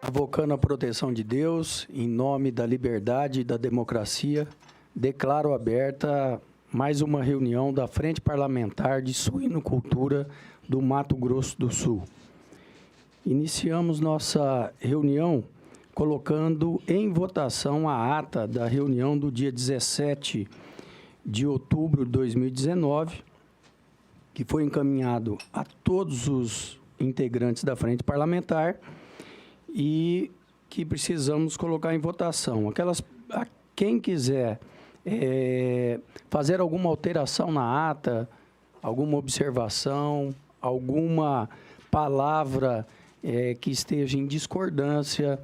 Invocando a proteção de Deus, em nome da liberdade e da democracia, declaro aberta mais uma reunião da Frente Parlamentar de Suinocultura do Mato Grosso do Sul. Iniciamos nossa reunião colocando em votação a ata da reunião do dia 17 de outubro de 2019, que foi encaminhado a todos os integrantes da Frente Parlamentar e que precisamos colocar em votação. Quem quiser fazer alguma alteração na ata, alguma observação, alguma palavra que esteja em discordância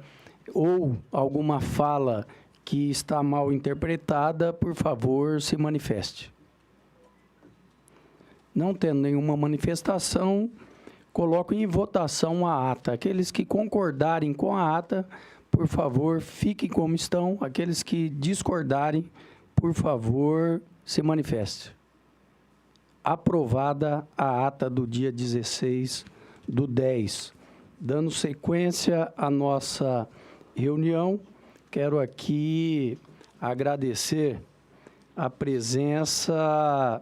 ou alguma fala que está mal interpretada, por favor, se manifeste. Não tendo nenhuma manifestação, coloco em votação a ata. Aqueles que concordarem com a ata, por favor, fiquem como estão. Aqueles que discordarem, por favor, se manifeste. Aprovada a ata do dia 16/10. Dando sequência à nossa reunião, quero aqui agradecer a presença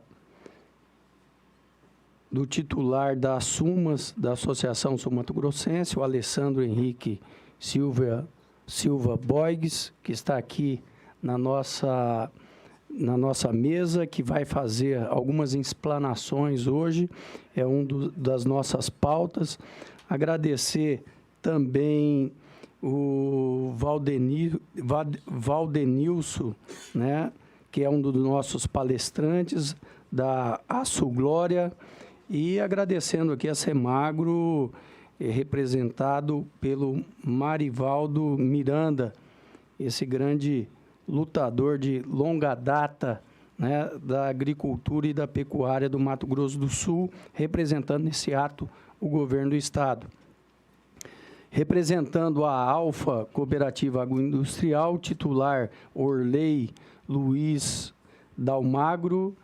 do titular das Sumas da Associação Sul-Mato-Grossense, o Alessandro Henrique Silva Boigues, que está aqui na nossa mesa, que vai fazer algumas explanações hoje, é das nossas pautas. Agradecer também o Valdenilson, né, que é um dos nossos palestrantes da Aço Glória, e agradecendo aqui a Semagro, representado pelo Marivaldo Miranda, esse grande lutador de longa data, né, da agricultura e da pecuária do Mato Grosso do Sul, representando nesse ato o governo do Estado. Representando a Alfa Cooperativa Agroindustrial, titular Orley Luiz Dalmagro,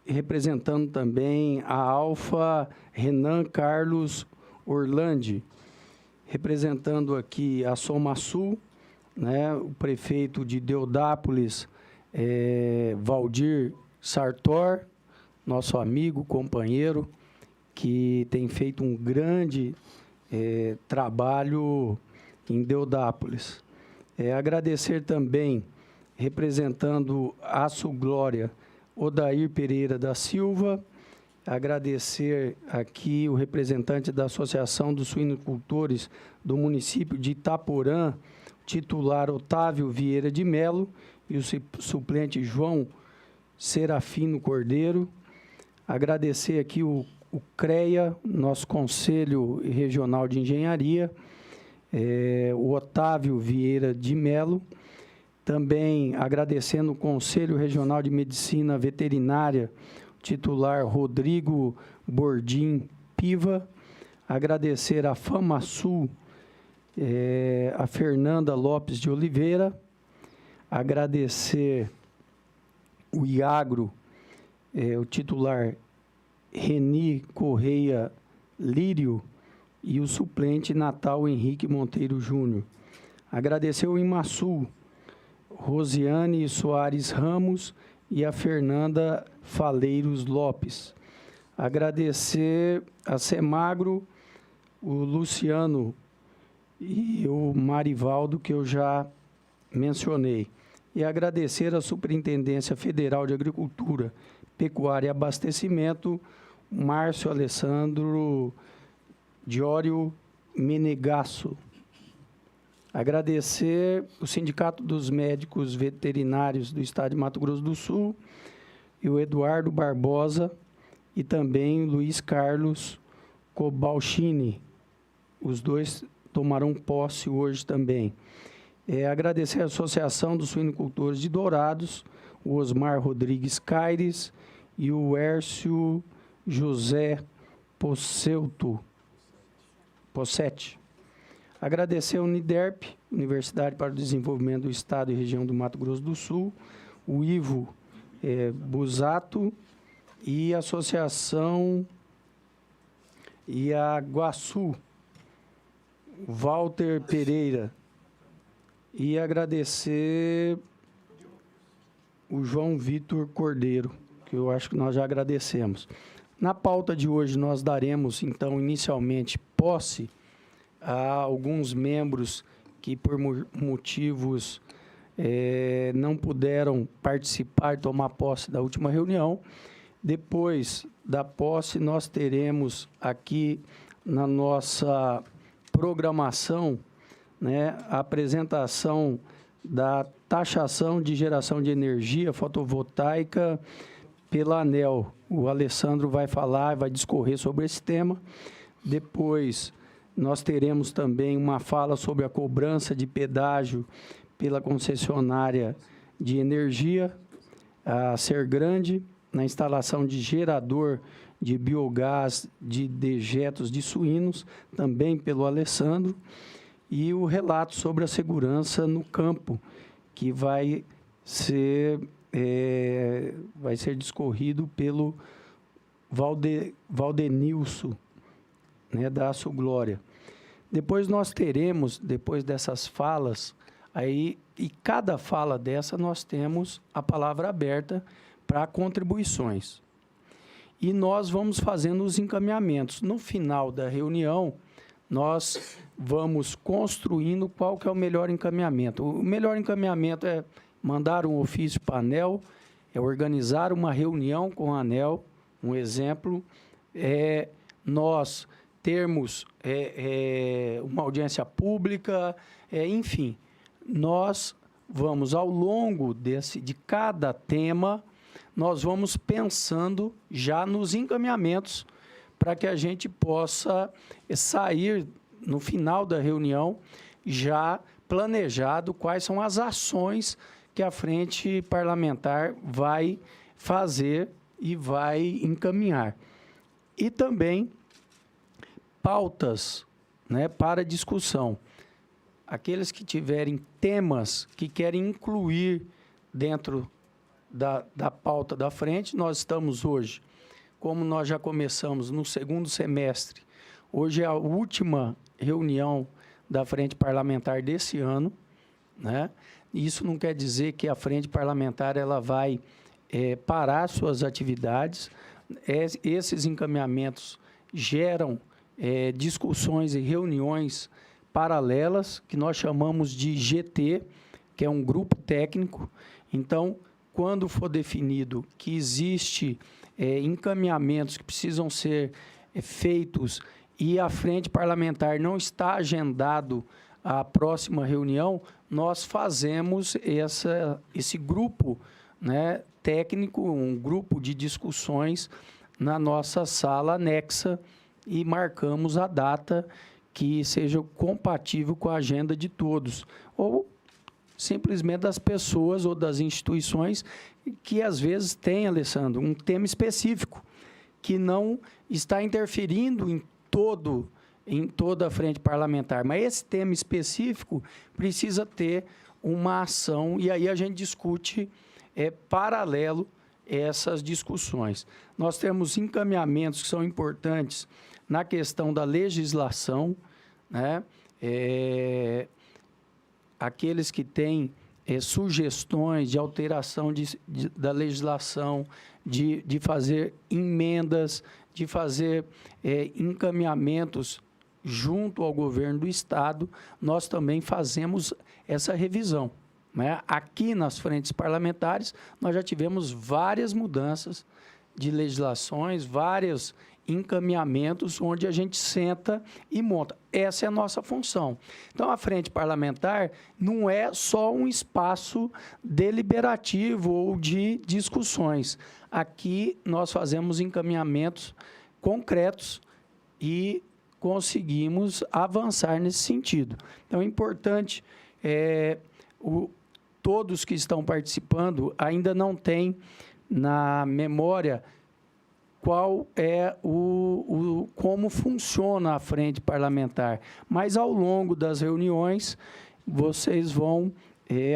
representando também a Alfa Renan Carlos Orlandi, representando aqui a Somasul, né, o prefeito de Deodápolis, Valdir Sartor, nosso amigo, companheiro, que tem feito um grande trabalho em Deodápolis. Agradecer também, representando a Aço Glória, Odair Pereira da Silva, agradecer aqui o representante da Associação dos Suinocultores do município de Itaporã, titular Otávio Vieira de Melo, e o suplente João Serafino Cordeiro. Agradecer aqui o CREA, nosso Conselho Regional de Engenharia, o Otávio Vieira de Melo. Também agradecendo o Conselho Regional de Medicina Veterinária, titular Rodrigo Bordim Piva. Agradecer a FamaSul, a Fernanda Lopes de Oliveira. Agradecer o IAGRO, o titular Reni Correia Lírio e o suplente Natal Henrique Monteiro Júnior. Agradecer o IMASul, Rosiane Soares Ramos e a Fernanda Faleiros Lopes. Agradecer a Semagro, o Luciano e o Marivaldo, que eu já mencionei. E agradecer a Superintendência Federal de Agricultura, Pecuária e Abastecimento, Márcio Alessandro Diório Menegasso. Agradecer o Sindicato dos Médicos Veterinários do Estado de Mato Grosso do Sul, e o Eduardo Barbosa, e também o Luiz Carlos Cobalcini. Os dois tomarão posse hoje também. Agradecer a Associação dos Suinocultores de Dourados, o Osmar Rodrigues Caires e o Hércio José Possetti. Agradecer a Uniderp, Universidade para o Desenvolvimento do Estado e Região do Mato Grosso do Sul, o Ivo Busato e a Associação e a Guaçu, Walter Pereira. E agradecer o João Vitor Cordeiro, que eu acho que nós já agradecemos. Na pauta de hoje, nós daremos, então, inicialmente, posse a alguns membros que, por motivos, não puderam participar, tomar posse da última reunião. Depois da posse, nós teremos aqui na nossa programação, né, a apresentação da taxação de geração de energia fotovoltaica pela ANEEL. O Alessandro vai falar, vai discorrer sobre esse tema. Depois, nós teremos também uma fala sobre a cobrança de pedágio pela concessionária de energia, a Sergrande, na instalação de gerador de biogás de dejetos de suínos, também pelo Alessandro, e o relato sobre a segurança no campo, que vai ser discorrido pelo Valdenilson, né, da Aço Glória. Depois nós teremos, depois dessas falas, aí, e cada fala dessa nós temos a palavra aberta para contribuições. E nós vamos fazendo os encaminhamentos. No final da reunião, nós vamos construindo qual que é o melhor encaminhamento. O melhor encaminhamento é mandar um ofício para a ANEEL, é organizar uma reunião com a ANEEL, um exemplo, nós termos uma audiência pública, enfim, nós vamos, ao longo de cada tema, nós vamos pensando já nos encaminhamentos para que a gente possa sair, no final da reunião, já planejado quais são as ações que a Frente Parlamentar vai fazer e vai encaminhar. E também pautas, né, para discussão. Aqueles que tiverem temas que querem incluir dentro da pauta da frente, nós estamos hoje, como nós já começamos no segundo semestre, hoje é a última reunião da Frente Parlamentar desse ano, né? Isso não quer dizer que a Frente Parlamentar ela vai parar suas atividades. Esses encaminhamentos geram discussões e reuniões paralelas, que nós chamamos de GT, que é um grupo técnico. Então, quando for definido que existe encaminhamentos que precisam ser feitos e a Frente Parlamentar não está agendado a próxima reunião, nós fazemos esse grupo, né, técnico, um grupo de discussões na nossa sala anexa e marcamos a data que seja compatível com a agenda de todos, ou simplesmente das pessoas ou das instituições que, às vezes, têm, Alessandro, um tema específico, que não está interferindo em toda a frente parlamentar. Mas esse tema específico precisa ter uma ação, e aí a gente discute paralelo essas discussões. Nós temos encaminhamentos que são importantes na questão da legislação, né? Aqueles que têm sugestões de alteração da legislação, de fazer emendas, de fazer encaminhamentos junto ao governo do Estado, nós também fazemos essa revisão, né? Aqui nas frentes parlamentares, nós já tivemos várias mudanças de legislações, vários encaminhamentos onde a gente senta e monta. Essa é a nossa função. Então, a frente parlamentar não é só um espaço deliberativo ou de discussões. Aqui nós fazemos encaminhamentos concretos e conseguimos avançar nesse sentido. Então, é importante, todos que estão participando ainda não têm na memória qual é como funciona a frente parlamentar. Mas, ao longo das reuniões, vocês vão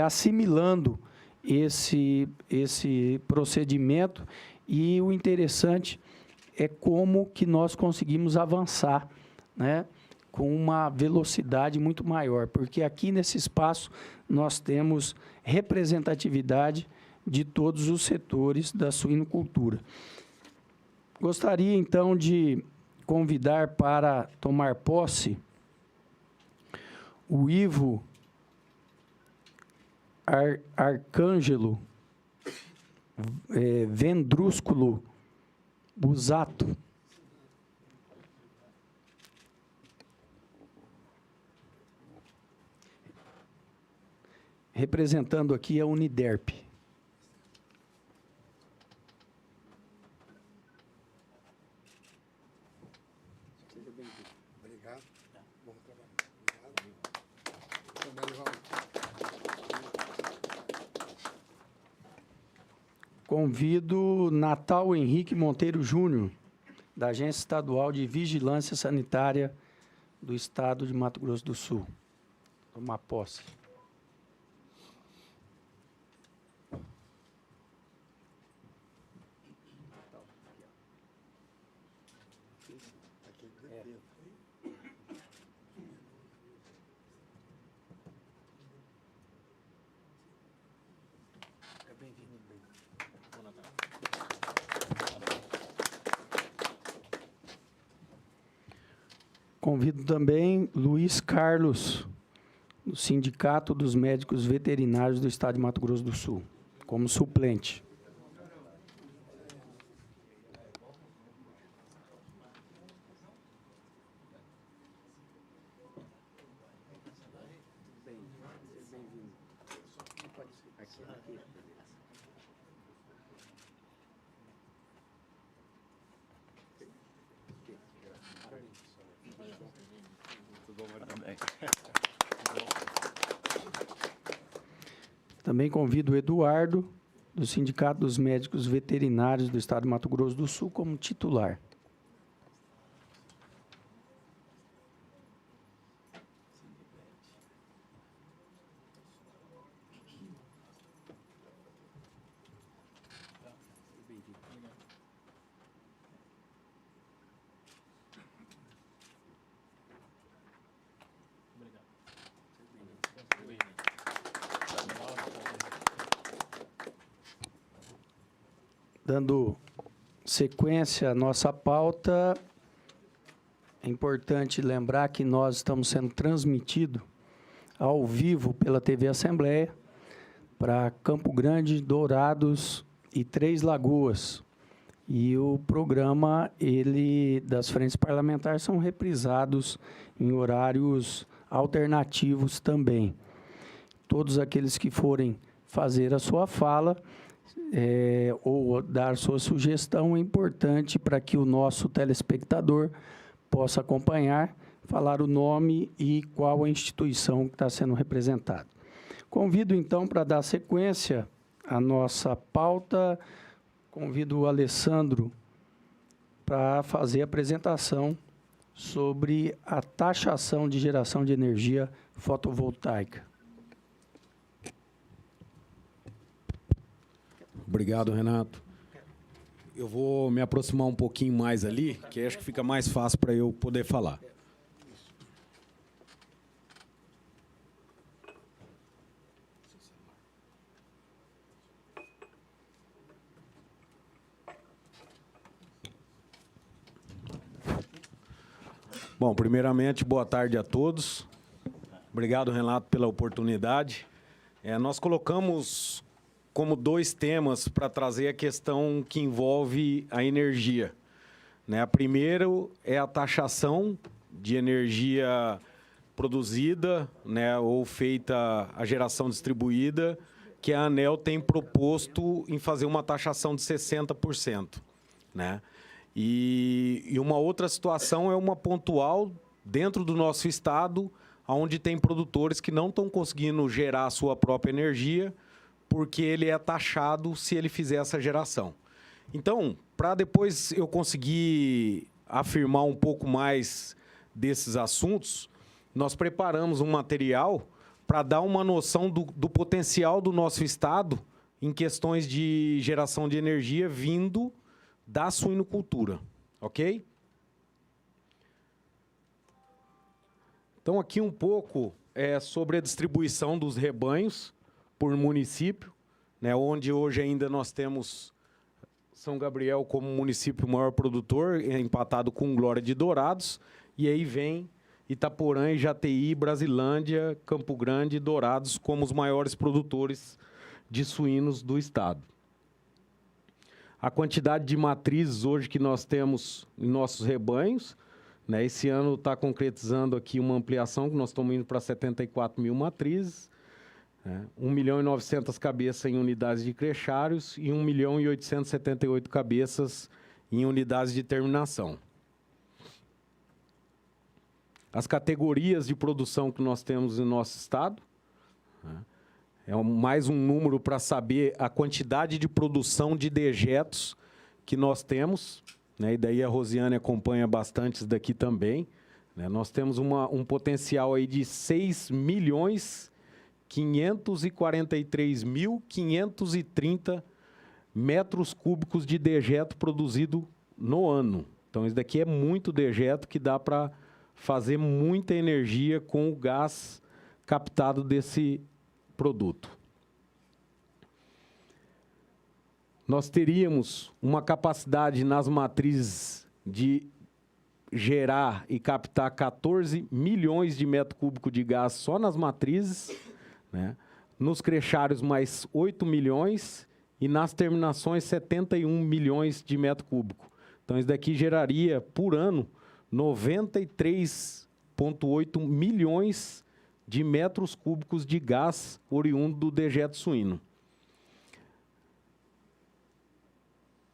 assimilando esse procedimento, e o interessante é como que nós conseguimos avançar, né, com uma velocidade muito maior, porque aqui nesse espaço nós temos representatividade de todos os setores da suinocultura. Gostaria, então, de convidar para tomar posse o Ivo Arcângelo Vendrúsculo Busato. Representando aqui a Uniderp. Seja bem-vindo. Obrigado. Bom trabalho. Obrigado. Convido Natal Henrique Monteiro Júnior, da Agência Estadual de Vigilância Sanitária do Estado de Mato Grosso do Sul. Tomar posse. Convido também Luiz Carlos, do Sindicato dos Médicos Veterinários do Estado de Mato Grosso do Sul, como suplente. Também convido o Eduardo, do Sindicato dos Médicos Veterinários do Estado de Mato Grosso do Sul, como titular. Dando sequência à nossa pauta, é importante lembrar que nós estamos sendo transmitidos ao vivo pela TV Assembleia para Campo Grande, Dourados e Três Lagoas. E o programa das frentes parlamentares são reprisados em horários alternativos também. Todos aqueles que forem fazer a sua fala ou dar sua sugestão, é importante para que o nosso telespectador possa acompanhar, falar o nome e qual a instituição que está sendo representada. Convido, então, para dar sequência à nossa pauta, convido o Alessandro para fazer a apresentação sobre a taxação de geração de energia fotovoltaica. Obrigado, Renato. Eu vou me aproximar um pouquinho mais ali, que acho que fica mais fácil para eu poder falar. Bom, primeiramente, boa tarde a todos. Obrigado, Renato, pela oportunidade. Nós colocamos como dois temas para trazer a questão que envolve a energia. A primeira é a taxação de energia produzida, ou feita a geração distribuída, que a ANEEL tem proposto em fazer uma taxação de 60%. E uma outra situação é uma pontual dentro do nosso estado, onde tem produtores que não estão conseguindo gerar a sua própria energia, porque ele é taxado se ele fizer essa geração. Então, para depois eu conseguir afirmar um pouco mais desses assuntos, nós preparamos um material para dar uma noção do potencial do nosso estado em questões de geração de energia vindo da suinocultura, ok? Então, aqui um pouco sobre a distribuição dos rebanhos por município, né, onde hoje ainda nós temos São Gabriel como município maior produtor, empatado com Glória de Dourados, e aí vem Itaporã, Jataí, Brasilândia, Campo Grande e Dourados como os maiores produtores de suínos do estado. A quantidade de matrizes hoje que nós temos em nossos rebanhos, né, esse ano está concretizando aqui uma ampliação, que nós estamos indo para 74 mil matrizes, 1.900.000 cabeças em unidades de crechários e 1.878.000 cabeças em unidades de terminação. As categorias de produção que nós temos no nosso estado, mais um número para saber a quantidade de produção de dejetos que nós temos, né, e daí a Rosiane acompanha bastante isso daqui também, né. Nós temos um potencial aí de 6.543.530 metros cúbicos de dejeto produzido no ano. Então, isso daqui é muito dejeto que dá para fazer muita energia com o gás captado desse produto. Nós teríamos uma capacidade nas matrizes de gerar e captar 14 milhões de metro cúbico de gás só nas matrizes, né? Nos crechários mais 8 milhões e nas terminações 71 milhões de metro cúbico. Então, isso daqui geraria, por ano, 93,8 milhões de metros cúbicos de gás oriundo do dejeto suíno.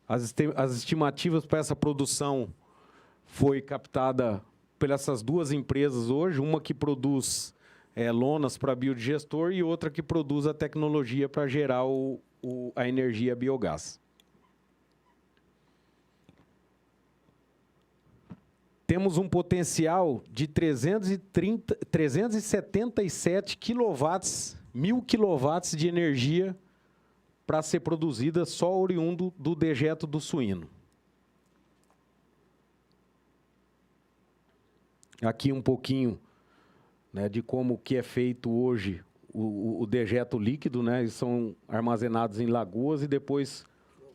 As estimativas para essa produção foi captada por essas duas empresas hoje, uma que produz lonas para biodigestor e outra que produz a tecnologia para gerar a energia biogás. Temos um potencial de 377 quilowatts, 1.000 quilowatts de energia para ser produzida só oriundo do dejeto do suíno. Aqui um pouquinho, né, de como que é feito hoje o dejeto líquido, né? Eles são armazenados em lagoas e depois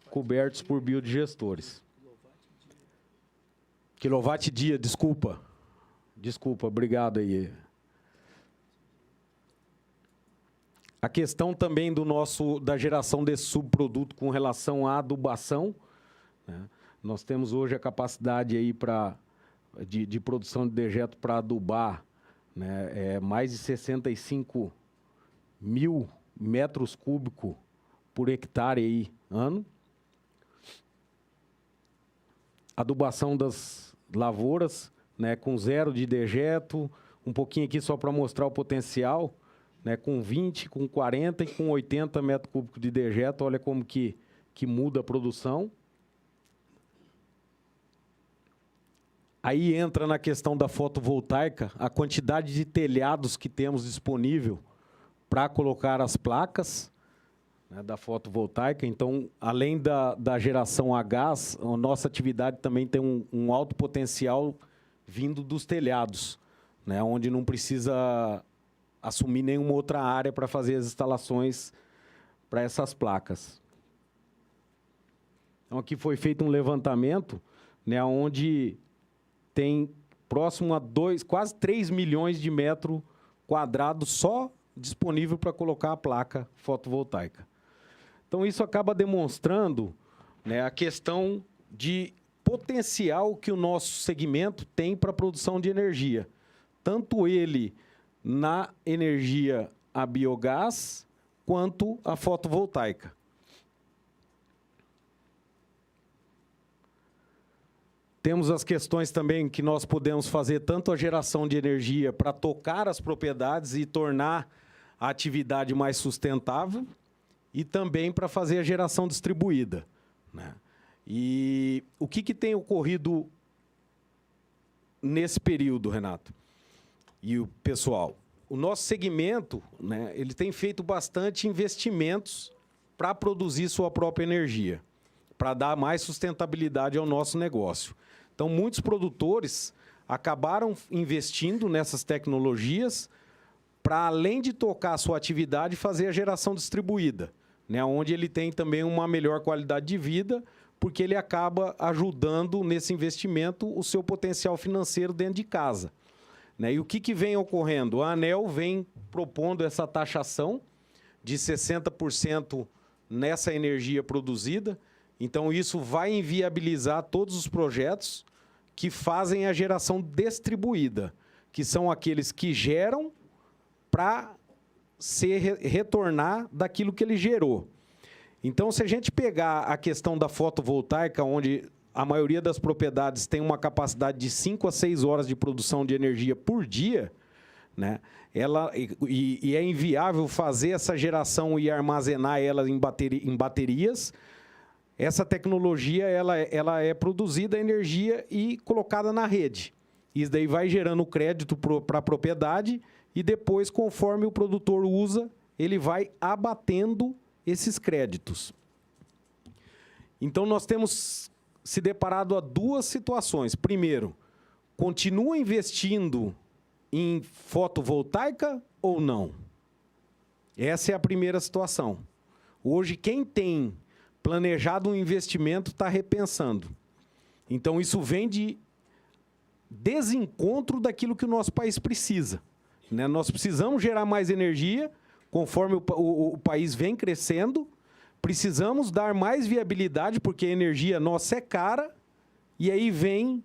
cobertos por biodigestores. Quilowatt-dia, desculpa. Desculpa, obrigado aí. A questão também da geração desse subproduto com relação à adubação, né? Nós temos hoje a capacidade aí de produção de dejeto para adubar, né? Mais de 65 mil metros cúbicos por hectare aí, ano. Adubação das lavouras, né, com 0 de dejeto, um pouquinho aqui só para mostrar o potencial, né, com 20, com 40 e com 80 metros cúbicos de dejeto. Olha como que muda a produção. Aí entra na questão da fotovoltaica, a quantidade de telhados que temos disponível para colocar as placas, né, da fotovoltaica. Então, além da geração a gás, a nossa atividade também tem um alto potencial vindo dos telhados, né, onde não precisa assumir nenhuma outra área para fazer as instalações para essas placas. Então, aqui foi feito um levantamento, né, onde tem próximo a quase 3 milhões de metros quadrados só disponível para colocar a placa fotovoltaica. Então, isso acaba demonstrando, né, a questão de potencial que o nosso segmento tem para a produção de energia. Tanto ele na energia a biogás, quanto a fotovoltaica. Temos as questões também que nós podemos fazer tanto a geração de energia para tocar as propriedades e tornar a atividade mais sustentável, e também para fazer a geração distribuída, né? E o que tem ocorrido nesse período, Renato e o pessoal? O nosso segmento, né, ele tem feito bastante investimentos para produzir sua própria energia, para dar mais sustentabilidade ao nosso negócio. Então, muitos produtores acabaram investindo nessas tecnologias para, além de tocar a sua atividade, fazer a geração distribuída, né, onde ele tem também uma melhor qualidade de vida, porque ele acaba ajudando nesse investimento o seu potencial financeiro dentro de casa. Né? E o que vem ocorrendo? A ANEEL vem propondo essa taxação de 60% nessa energia produzida. Então, isso vai inviabilizar todos os projetos que fazem a geração distribuída, que são aqueles que geram para retornar daquilo que ele gerou. Então, se a gente pegar a questão da fotovoltaica, onde a maioria das propriedades tem uma capacidade de 5 a 6 horas de produção de energia por dia, né? E é inviável fazer essa geração e armazenar ela em baterias. Essa tecnologia ela é produzida a energia e colocada na rede. Isso daí vai gerando crédito para a propriedade e depois, conforme o produtor usa, ele vai abatendo esses créditos. Então, nós temos se deparado a duas situações. Primeiro, continua investindo em fotovoltaica ou não? Essa é a primeira situação. Hoje, quem tem planejado um investimento está repensando. Então, isso vem de desencontro daquilo que o nosso país precisa. Né? Nós precisamos gerar mais energia, conforme o país vem crescendo, precisamos dar mais viabilidade, porque a energia nossa é cara, e aí vem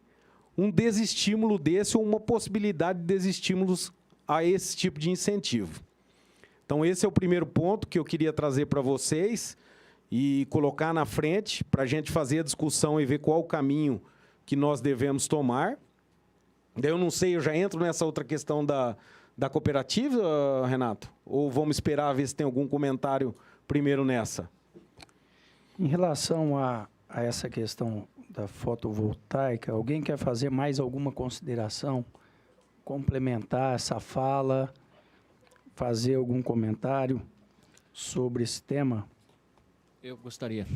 um desestímulo desse, ou uma possibilidade de desestímulos a esse tipo de incentivo. Então, esse é o primeiro ponto que eu queria trazer para vocês e colocar na frente, para a gente fazer a discussão e ver qual o caminho que nós devemos tomar. Daí eu não sei, eu já entro nessa outra questão da cooperativa, Renato? Ou vamos esperar ver se tem algum comentário primeiro nessa? Em relação a essa questão da fotovoltaica, alguém quer fazer mais alguma consideração, complementar essa fala, fazer algum comentário sobre esse tema? Eu gostaria.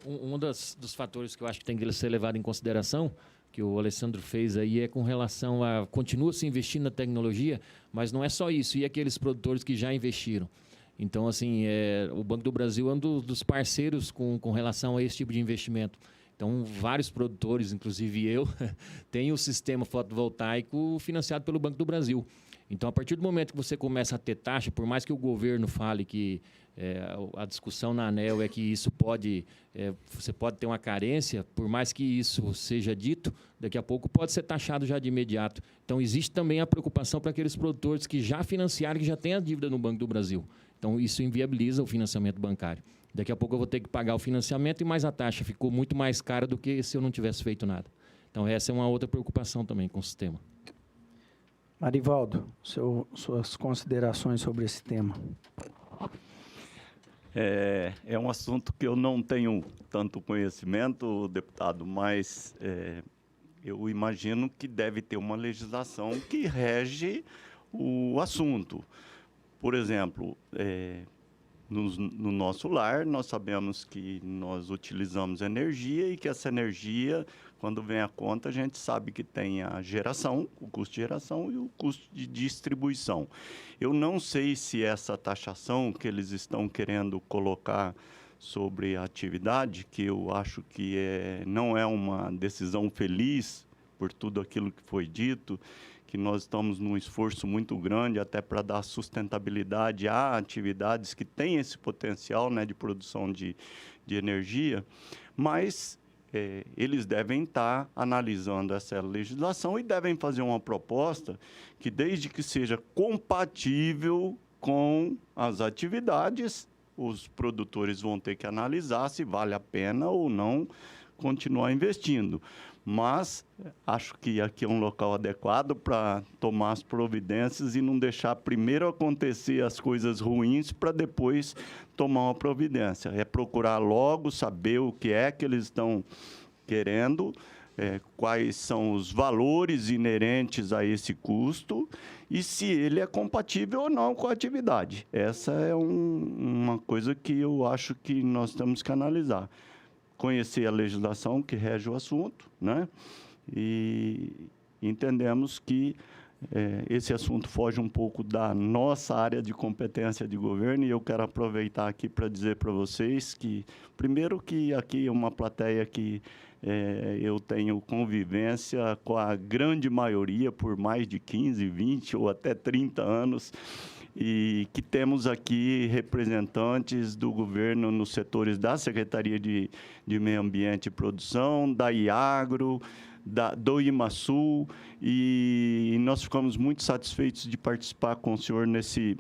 Um dos fatores que eu acho que tem que ser levado em consideração, que o Alessandro fez aí, é com relação a... Continua se investindo na tecnologia, mas não é só isso, e aqueles produtores que já investiram. Então, assim, o Banco do Brasil é um dos parceiros com relação a esse tipo de investimento. Então, vários produtores, inclusive eu, têm o sistema fotovoltaico financiado pelo Banco do Brasil. Então, a partir do momento que você começa a ter taxa, por mais que o governo fale que a discussão na ANEEL é que isso pode, você pode ter uma carência, por mais que isso seja dito, daqui a pouco pode ser taxado já de imediato. Então, existe também a preocupação para aqueles produtores que já financiaram, que já têm a dívida no Banco do Brasil. Então, isso inviabiliza o financiamento bancário. Daqui a pouco eu vou ter que pagar o financiamento e mais a taxa. Ficou muito mais cara do que se eu não tivesse feito nada. Então, essa é uma outra preocupação também com o sistema. Marivaldo, suas considerações sobre esse tema. É um assunto que eu não tenho tanto conhecimento, deputado, mas eu imagino que deve ter uma legislação que rege o assunto. Por exemplo, no nosso lar, nós sabemos que nós utilizamos energia e que essa energia, quando vem a conta, a gente sabe que tem a geração, o custo de geração e o custo de distribuição. Eu não sei se essa taxação que eles estão querendo colocar sobre a atividade, que eu acho que não é uma decisão feliz por tudo aquilo que foi dito, que nós estamos num esforço muito grande até para dar sustentabilidade a atividades que têm esse potencial, né, de produção de energia, mas eles devem estar analisando essa legislação e devem fazer uma proposta que, desde que seja compatível com as atividades, os produtores vão ter que analisar se vale a pena ou não continuar investindo. Mas acho que aqui é um local adequado para tomar as providências e não deixar primeiro acontecer as coisas ruins para depois tomar uma providência. É procurar logo saber o que é que eles estão querendo, quais são os valores inerentes a esse custo e se ele é compatível ou não com a atividade. Essa é uma coisa que eu acho que nós temos que analisar. Conhecer a legislação que rege o assunto, né? E entendemos que esse assunto foge um pouco da nossa área de competência de governo, e eu quero aproveitar aqui para dizer para vocês que, primeiro, que aqui é uma plateia que eu tenho convivência com a grande maioria por mais de 15, 20 ou até 30 anos, e que temos aqui representantes do governo nos setores da Secretaria de Meio Ambiente e Produção, da IAGRO, do IMASUL, e nós ficamos muito satisfeitos de participar com o senhor nesse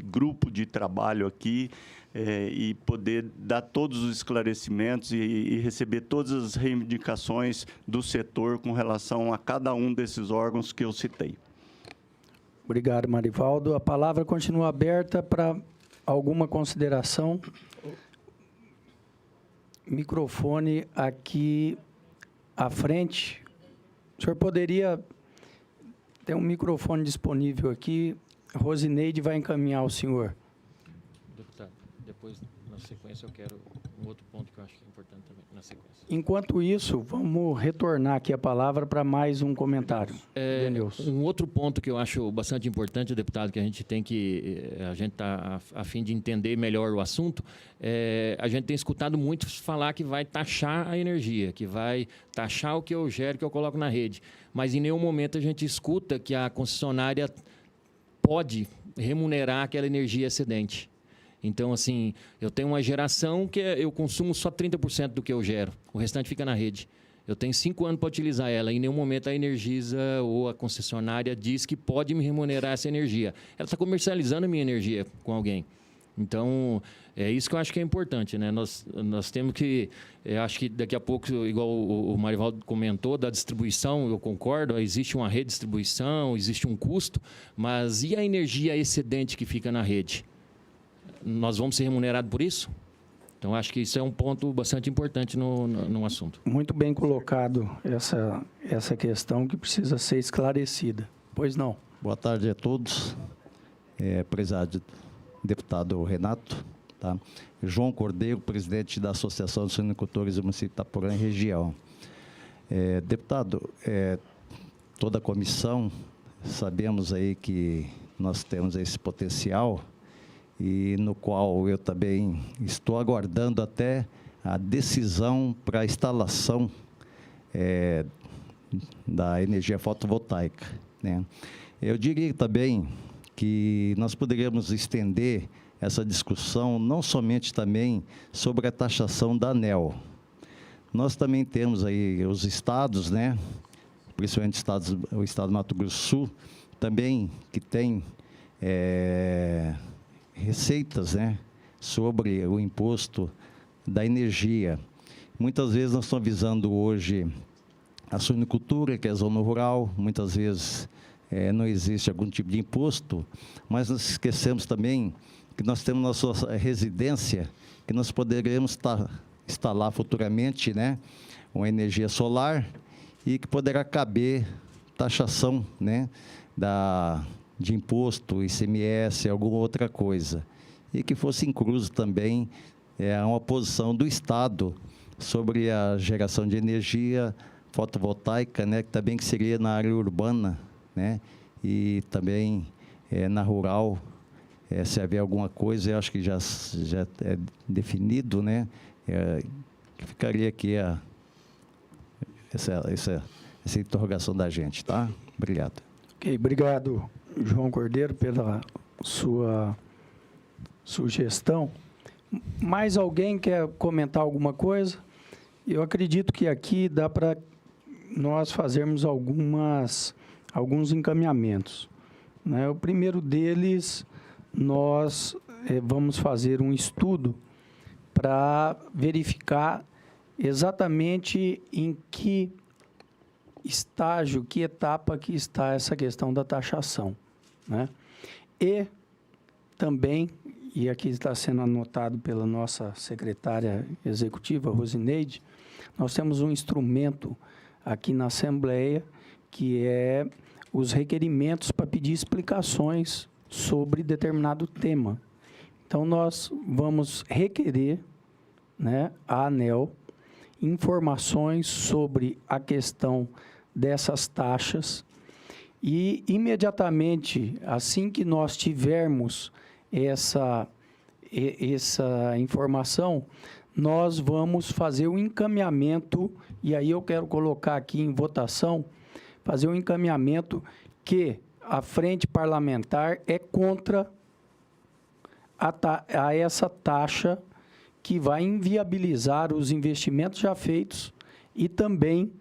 grupo de trabalho aqui, e poder dar todos os esclarecimentos e receber todas as reivindicações do setor com relação a cada um desses órgãos que eu citei. Obrigado, Marivaldo. A palavra continua aberta para alguma consideração. Microfone aqui à frente. O senhor poderia ter um microfone disponível aqui. Rosineide vai encaminhar ao senhor. Deputado, depois, na sequência, eu quero um outro ponto que eu acho que é importante também, na sequência. Enquanto isso, vamos retornar aqui a palavra para mais um comentário. Denilson. Um outro ponto que eu acho bastante importante, deputado, que a gente está a fim de entender melhor o assunto, a gente tem escutado muitos falar que vai taxar a energia, que vai taxar o que eu gero, que eu coloco na rede. Mas em nenhum momento a gente escuta que a concessionária pode remunerar aquela energia excedente. Então, assim, eu tenho uma geração que eu consumo só 30% do que eu gero. O restante fica na rede. Eu tenho 5 anos para utilizar ela. Em nenhum momento a Energisa ou a concessionária diz que pode me remunerar essa energia. Ela está comercializando a minha energia com alguém. Então, é isso que eu acho que é importante, né? Nós temos que... acho que daqui a pouco, igual o Marivaldo comentou, da distribuição, eu concordo, existe uma redistribuição, existe um custo, mas e a energia excedente que fica na rede? Nós vamos ser remunerados por isso? Então, acho que isso é um ponto bastante importante no assunto. Muito bem colocado essa questão que precisa ser esclarecida. Pois não. Boa tarde a todos. Prezado deputado Renato, tá? João Cordeiro, presidente da Associação dos Suinicultores do município de Itaporã e região. Deputado, toda a comissão, sabemos aí que nós temos esse potencial, e no qual eu também estou aguardando até a decisão para a instalação da energia fotovoltaica, né? Eu diria também que nós poderíamos estender essa discussão não somente também sobre a taxação da ANEEL. Nós também temos aí os estados, né? Principalmente o estado do Mato Grosso do Sul, também que tem receitas, né, sobre o imposto da energia. Muitas vezes nós estamos visando hoje a suinicultura, que é a zona rural, muitas vezes não existe algum tipo de imposto, mas nós esquecemos também que nós temos nossa residência, que nós poderemos instalar futuramente, né, uma energia solar e que poderá caber taxação, né, de imposto, ICMS, alguma outra coisa, e que fosse incluso também uma posição do Estado sobre a geração de energia fotovoltaica, né, que também que seria na área urbana, né, e também na rural, se haver alguma coisa, eu acho que já é definido, né, que ficaria aqui essa interrogação da gente, tá? Obrigado. Ok, obrigado, João Cordeiro, pela sua sugestão. Mais alguém quer comentar alguma coisa? Eu acredito que aqui dá para nós fazermos alguns encaminhamentos, né? O primeiro deles, nós vamos fazer um estudo para verificar exatamente em que estágio, que etapa que está essa questão da taxação, né? E também, e aqui está sendo anotado pela nossa secretária executiva, Rosineide, nós temos um instrumento aqui na Assembleia, que é os requerimentos para pedir explicações sobre determinado tema. Então, nós vamos requerer, né, à ANEEL informações sobre a questão dessas taxas e, imediatamente, assim que nós tivermos essa informação, nós vamos fazer o encaminhamento, e aí eu quero colocar aqui em votação, fazer um encaminhamento que a frente parlamentar é contra a essa taxa que vai inviabilizar os investimentos já feitos e também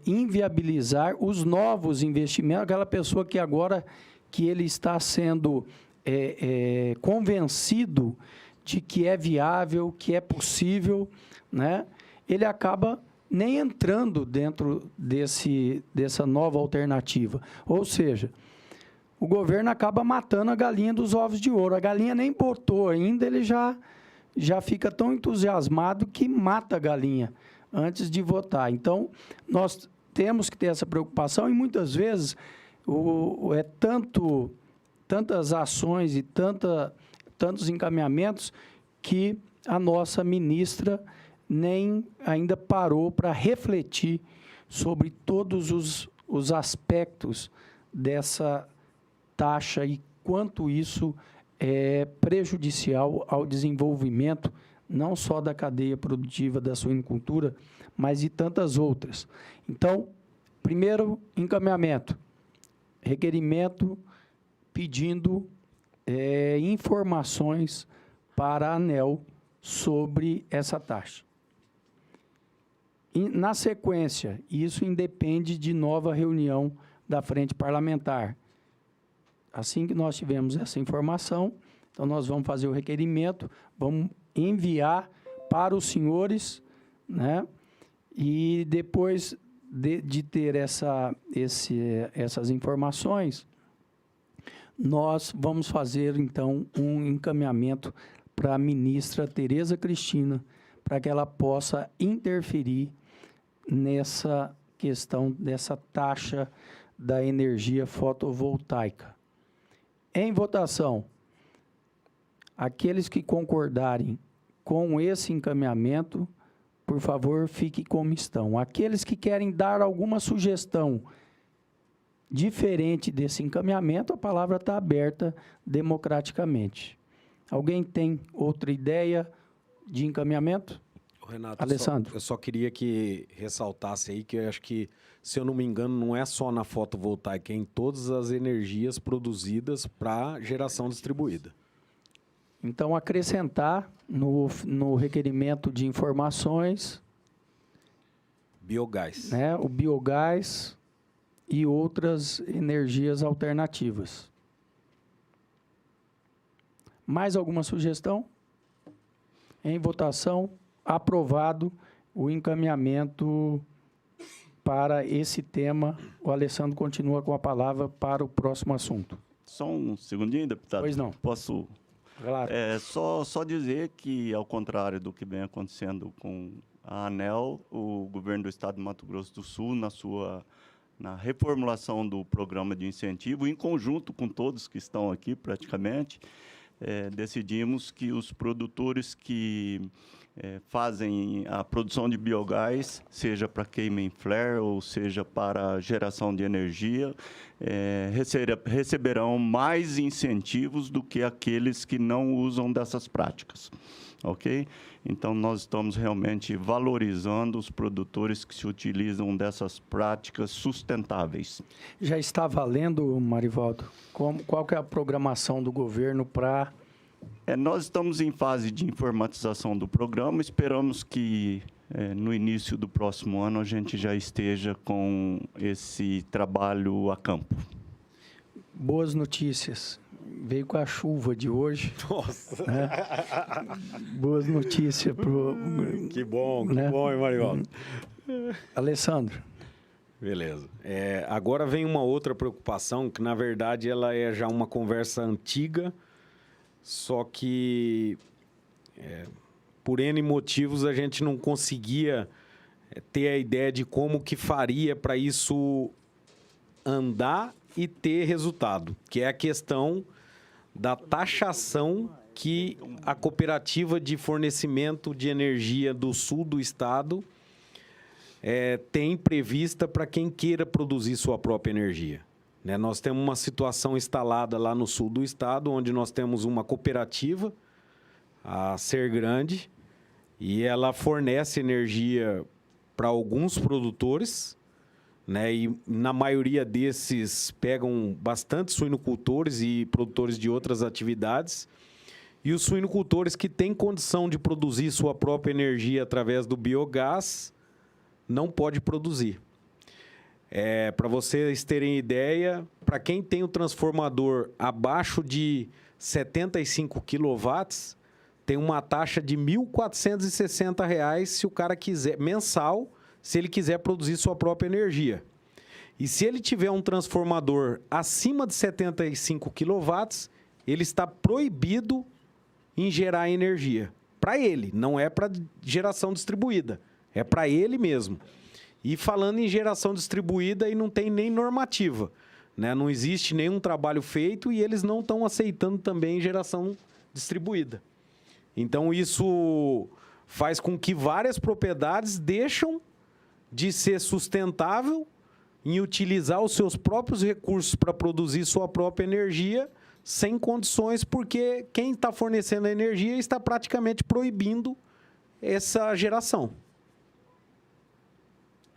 inviabilizar os novos investimentos, aquela pessoa que agora que ele está sendo convencido de que é viável, que é possível, né? Ele acaba nem entrando dentro dessa nova alternativa. Ou seja, o governo acaba matando a galinha dos ovos de ouro. A galinha nem botou ainda, ele já fica tão entusiasmado que mata a galinha antes de votar. Então, nós temos que ter essa preocupação e, muitas vezes, tantas ações e tantos encaminhamentos que a nossa ministra nem ainda parou para refletir sobre todos os aspectos dessa taxa e quanto isso é prejudicial ao desenvolvimento não só da cadeia produtiva da suinocultura, mas de tantas outras. Então, primeiro encaminhamento, requerimento pedindo informações para a ANEEL sobre essa taxa. E, na sequência, isso independe de nova reunião da frente parlamentar. Assim que nós tivermos essa informação, então nós vamos fazer o requerimento, vamos enviar para os senhores, né? E depois de ter essas informações, nós vamos fazer, então, um encaminhamento para a ministra Tereza Cristina, para que ela possa interferir nessa questão dessa taxa da energia fotovoltaica. Em votação, aqueles que concordarem com esse encaminhamento, por favor, fique como estão. Aqueles que querem dar alguma sugestão diferente desse encaminhamento, a palavra está aberta democraticamente. Alguém tem outra ideia de encaminhamento? Renato, Alessandro. eu só queria que ressaltasse aí que eu acho que, se eu não me engano, não é só na fotovoltaica, é em todas as energias produzidas para geração distribuída. Então, acrescentar no requerimento de informações, Biogás. né, o biogás e outras energias alternativas. Mais alguma sugestão? Em votação, aprovado o encaminhamento para esse tema. O Alessandro continua com a palavra para o próximo assunto. Só um segundinho, deputado. Pois não. Posso? Claro. Só dizer que, ao contrário do que vem acontecendo com a ANEEL, o governo do Estado de Mato Grosso do Sul, na reformulação do programa de incentivo, em conjunto com todos que estão aqui, praticamente, decidimos que os produtores que fazem a produção de biogás, seja para queima em flare ou seja para geração de energia, receberão mais incentivos do que aqueles que não usam dessas práticas. Ok? Então, nós estamos realmente valorizando os produtores que se utilizam dessas práticas sustentáveis. Já está valendo, Marivaldo? Qual que é a programação do governo para... Nós estamos em fase de informatização do programa. Esperamos que, no início do próximo ano, a gente já esteja com esse trabalho a campo. Boas notícias. Veio com a chuva de hoje. Nossa! Né? Boas notícias. Que bom, né? hein, Marivaldo? Alessandro. Beleza. Agora vem uma outra preocupação, que, na verdade, ela é já uma conversa antiga, só que, por N motivos, a gente não conseguia ter a ideia de como que faria para isso andar e ter resultado, que é a questão da taxação que a cooperativa de fornecimento de energia do sul do estado tem prevista para quem queira produzir sua própria energia. Né? Nós temos uma situação instalada lá no sul do estado, onde nós temos uma cooperativa, a Sergrande, e ela fornece energia para alguns produtores, né? E na maioria desses pegam bastante suinocultores e produtores de outras atividades. E os suinocultores que têm condição de produzir sua própria energia através do biogás, não pode produzir. Para vocês terem ideia, para quem tem o transformador abaixo de 75 kW, tem uma taxa de R$ 1.460 se o cara quiser, mensal, se ele quiser produzir sua própria energia. E se ele tiver um transformador acima de 75 kW, ele está proibido em gerar energia. Para ele, não é para geração distribuída, é para ele mesmo. E falando em geração distribuída, aí não tem nem normativa, né? Não existe nenhum trabalho feito e eles não estão aceitando também geração distribuída. Então, isso faz com que várias propriedades deixam de ser sustentável em utilizar os seus próprios recursos para produzir sua própria energia sem condições, porque quem está fornecendo a energia está praticamente proibindo essa geração.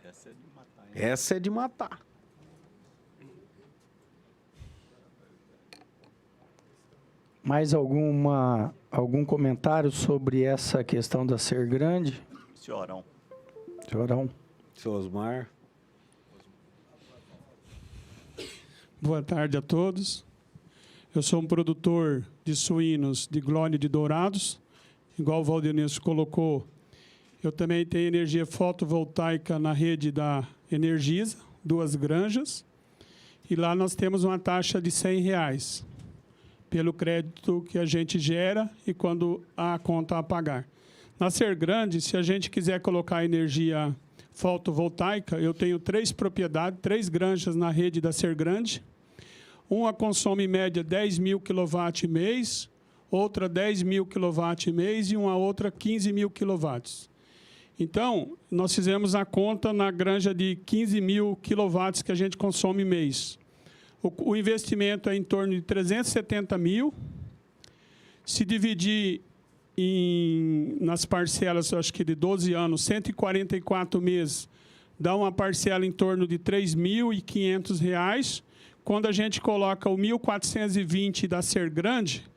Essa é de matar, hein? Essa é de matar. Mais algum comentário sobre essa questão da Sergrande? Senhorão. Senhorão. Seu Osmar. Boa tarde a todos. Eu sou um produtor de suínos de Glória de Dourados. Igual o Valdenilson colocou, eu também tenho energia fotovoltaica na rede da Energisa, 2 granjas. E lá nós temos uma taxa de R$ 100 pelo crédito que a gente gera e quando a conta a pagar. Na Sergrande, se a gente quiser colocar energia fotovoltaica, eu tenho 3 propriedades, 3 granjas na rede da Sergrande. Uma consome em média 10.000 kW mês, outra 10.000 kW mês e uma outra 15.000 kW. Então, nós fizemos a conta na granja de 15.000 kW que a gente consome mês. O investimento é em torno de 370 mil. Se dividir nas parcelas, acho que de 12 anos, 144 meses, dá uma parcela em torno de R$ 3.500. Quando a gente coloca o 1.420 da Sergrande,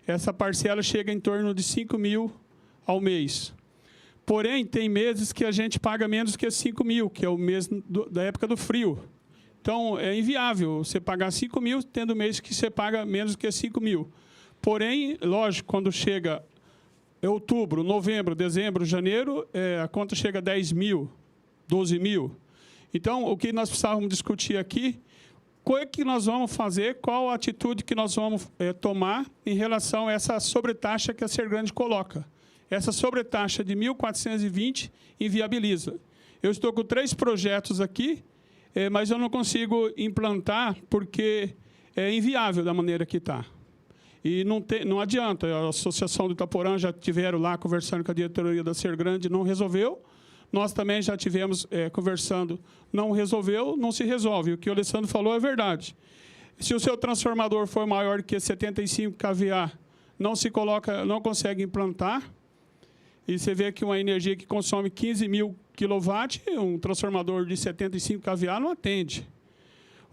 essa parcela chega em torno de 5 mil ao mês. Porém, tem meses que a gente paga menos que 5 mil, que é o mês da época do frio. Então, é inviável você pagar 5 mil, tendo mês que você paga menos que 5 mil. Porém, lógico, quando chega outubro, novembro, dezembro, janeiro, a conta chega a 10 mil, 12 mil. Então, o que nós precisávamos discutir aqui, qual é que nós vamos fazer, qual a atitude que nós vamos tomar em relação a essa sobretaxa que a Sergrande coloca. Essa sobretaxa de 1.420 inviabiliza. Eu estou com 3 projetos aqui, mas eu não consigo implantar porque é inviável da maneira que está. E não adianta. A Associação do Itaporã já tiveram lá conversando com a diretoria da Sergrande, não resolveu. Nós também já tivemos conversando, não resolveu, não se resolve. O que o Alessandro falou é verdade. Se o seu transformador for maior que 75 kVA, não consegue implantar. E você vê que uma energia que consome 15.000 kW, um transformador de 75 kVA não atende.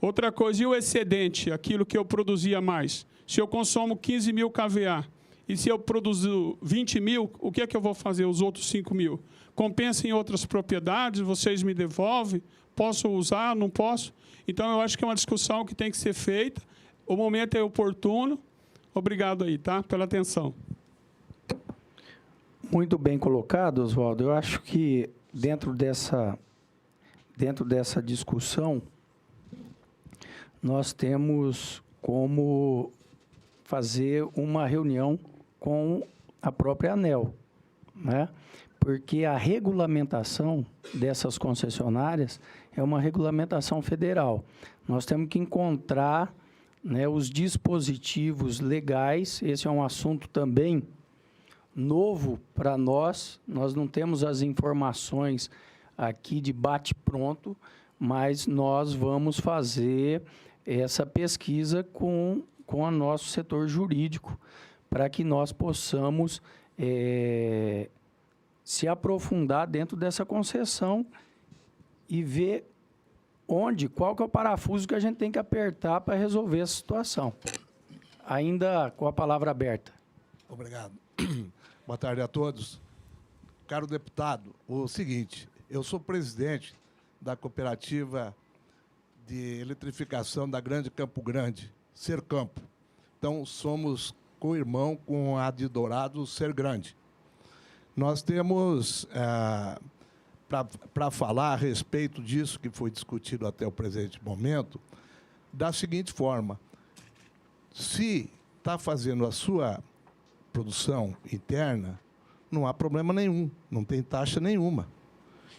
Outra coisa, e o excedente, aquilo que eu produzia mais? Se eu consumo 15.000 kVA e se eu produzo 20.000, o que é que eu vou fazer os outros 5.000? Compensa em outras propriedades, vocês me devolvem, posso usar, não posso? Então, eu acho que é uma discussão que tem que ser feita, o momento é oportuno. Obrigado aí, tá? Pela atenção. Muito bem colocado, Oswaldo. Eu acho que dentro dessa discussão, nós temos como fazer uma reunião com a própria ANEEL, né? Porque a regulamentação dessas concessionárias é uma regulamentação federal. Nós temos que encontrar, né, os dispositivos legais. Esse é um assunto também novo para nós não temos as informações aqui de bate-pronto, mas nós vamos fazer essa pesquisa com o nosso setor jurídico, para que nós possamos se aprofundar dentro dessa concessão e ver qual que é o parafuso que a gente tem que apertar para resolver essa situação. Ainda com a palavra aberta. Obrigado. Boa tarde a todos. Caro deputado, o seguinte, eu sou presidente da cooperativa de eletrificação da Grande Campo Grande, Sercampo. Então, somos co-irmão com a de Dourados, Ser Grande. Nós temos, para falar a respeito disso que foi discutido até o presente momento, da seguinte forma: se está fazendo a sua produção interna, não há problema nenhum, não tem taxa nenhuma.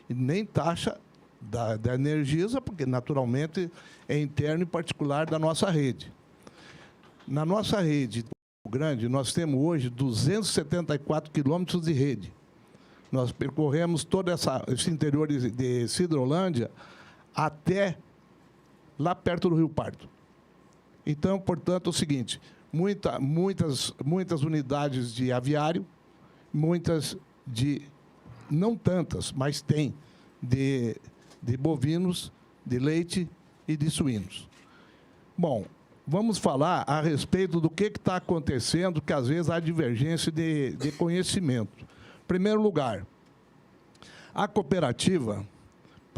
E nem taxa da Energisa, porque, naturalmente, é interno e particular da nossa rede. Na nossa rede grande, nós temos hoje 274 quilômetros de rede. Nós percorremos todo esse interior de Sidrolândia até lá perto do Rio Pardo. Então, portanto, é o seguinte, muitas unidades de aviário, muitas não tantas, mas tem, de bovinos, de leite e de suínos. Bom, vamos falar a respeito do que está acontecendo, que às vezes há divergência de conhecimento. Em primeiro lugar, a cooperativa,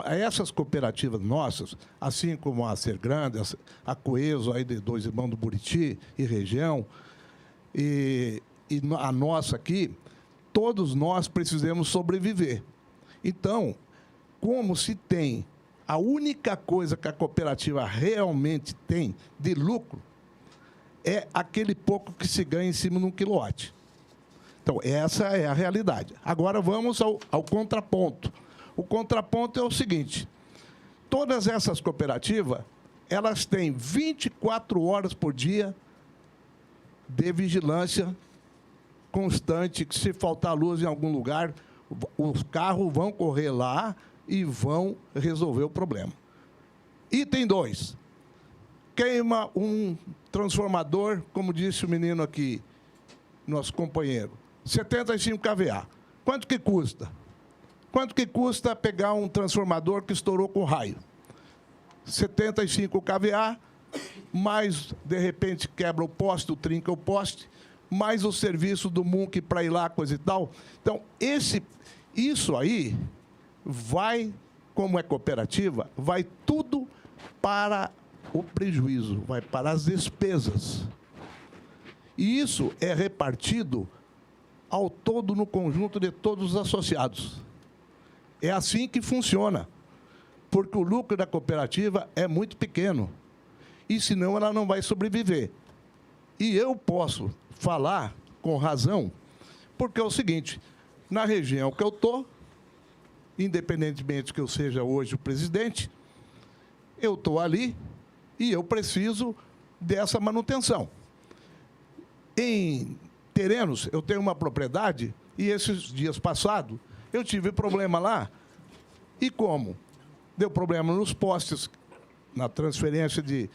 essas cooperativas nossas, assim como a Ser Grande, a Coeso, aí de Dois Irmãos do Buriti e região, e a nossa aqui, todos nós precisamos sobreviver. Então, como se tem a única coisa que a cooperativa realmente tem de lucro é aquele pouco que se ganha em cima de um quilowatt. Então, essa é a realidade. Agora, vamos ao contraponto. O contraponto é o seguinte: todas essas cooperativas, elas têm 24 horas por dia de vigilância constante, que se faltar luz em algum lugar, os carros vão correr lá e vão resolver o problema. Item 2. Queima um transformador, como disse o menino aqui, nosso companheiro, 75 kVA. Quanto que custa? Quanto que custa pegar um transformador que estourou com raio? 75 kVA, mais, de repente, quebra o poste, trinca o poste, mais o serviço do MUNC para ir lá, coisa e tal. Então, isso aí vai, como é cooperativa, vai tudo para o prejuízo, vai para as despesas. E isso é repartido ao todo no conjunto de todos os associados. É assim que funciona, porque o lucro da cooperativa é muito pequeno, e senão ela não vai sobreviver. E eu posso falar com razão, porque é o seguinte: na região que eu estou, independentemente que eu seja hoje o presidente, eu estou ali e eu preciso dessa manutenção. Em terrenos, eu tenho uma propriedade, e esses dias passados, eu tive problema lá. E como? Deu problema nos postes, na transferência que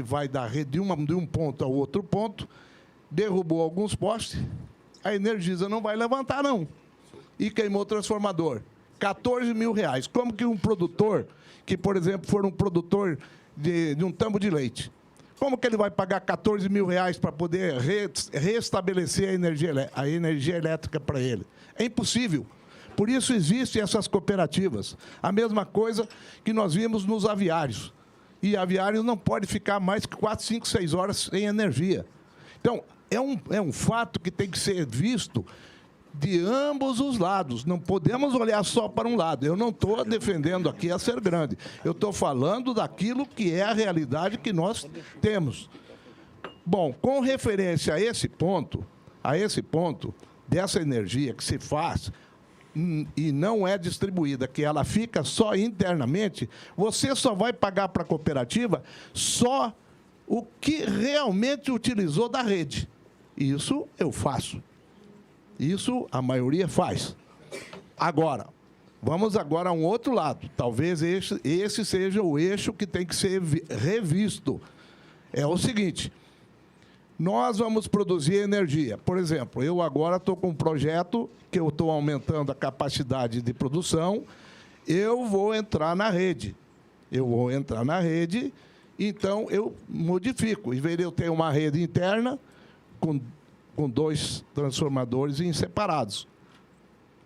vai da rede de um ponto ao outro ponto, derrubou alguns postes, a Energisa não vai levantar, não. E queimou o transformador. R$14 mil. Como que um produtor, que, por exemplo, for um produtor de um tambo de leite, como que ele vai pagar R$14 mil para poder restabelecer a energia elétrica para ele? É impossível. Por isso existem essas cooperativas. A mesma coisa que nós vimos nos aviários. E aviários não pode ficar mais que 4, 5, 6 horas sem energia. Então, é um fato que tem que ser visto de ambos os lados. Não podemos olhar só para um lado. Eu não estou defendendo aqui a Ser Grande. Eu estou falando daquilo que é a realidade que nós temos. Bom, com referência a esse ponto dessa energia que se faz e não é distribuída, que ela fica só internamente, você só vai pagar para a cooperativa só o que realmente utilizou da rede. Isso eu faço. Isso a maioria faz. Agora, Vamos agora a um outro lado. Talvez esse seja o eixo que tem que ser revisto. É o seguinte, nós vamos produzir energia. Por exemplo, eu agora estou com um projeto que eu estou aumentando a capacidade de produção, eu vou entrar na rede. Então eu modifico. Em vez de eu ter uma rede interna com 2 transformadores separados.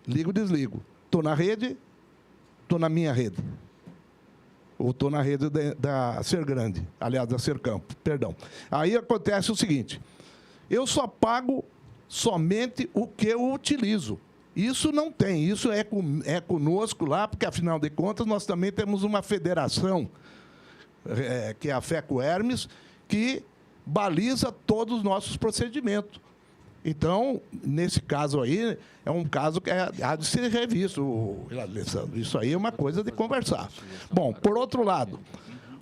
Ligo e desligo. Estou na rede, estou na minha rede. Ou estou na rede da Sergrande, aliás, da Sercampo, perdão. Aí acontece o seguinte, eu só pago somente o que eu utilizo. Isso não tem, isso é conosco lá, porque, afinal de contas, nós também temos uma federação, que é a FECO Hermes, que baliza todos os nossos procedimentos. Então, nesse caso aí, é um caso que há de ser revisto, Alessandro. Isso aí é uma coisa de conversar. Bom, por outro lado,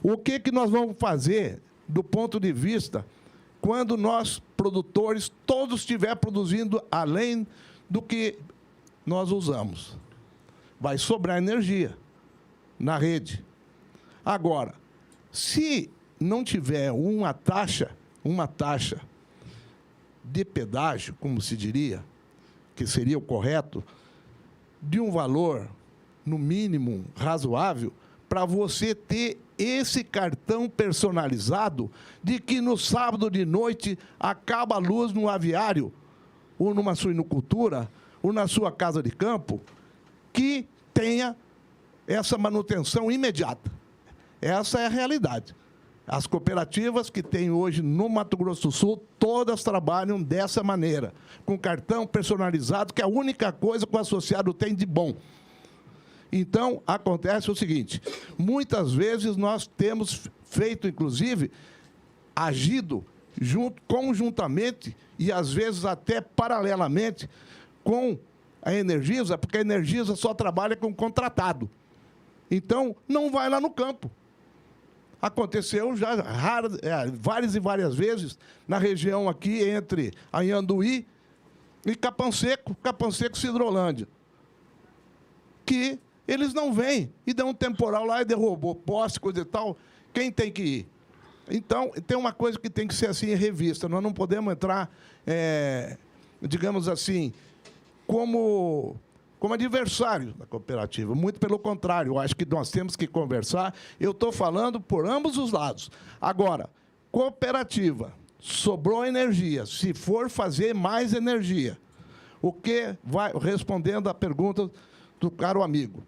o que nós vamos fazer do ponto de vista quando nós, produtores, todos estiver produzindo além do que nós usamos? Vai sobrar energia na rede. Agora, se não tiver uma taxa de pedágio, como se diria, que seria o correto, de um valor, no mínimo, razoável, para você ter esse cartão personalizado de que no sábado de noite acaba a luz no aviário, ou numa suinocultura, ou na sua casa de campo, que tenha essa manutenção imediata. Essa é a realidade. As cooperativas que tem hoje no Mato Grosso do Sul, todas trabalham dessa maneira, com cartão personalizado, que é a única coisa que o associado tem de bom. Então, acontece o seguinte, muitas vezes nós temos feito, inclusive, agido conjuntamente e, às vezes, até paralelamente com a Energisa, porque a Energisa só trabalha com contratado. Então, não vai lá no campo. Aconteceu já várias e várias vezes na região aqui entre Anhanduí e Capão Seco Cidrolândia, que eles não vêm e dão um temporal lá e derrubou poste, coisa e tal. Quem tem que ir? Então, tem uma coisa que tem que ser assim revista. Nós não podemos entrar, digamos assim, como adversário da cooperativa. Muito pelo contrário, eu acho que nós temos que conversar. Eu estou falando por ambos os lados. Agora, cooperativa, sobrou energia. Se for fazer mais energia, o que vai, respondendo à pergunta do caro amigo,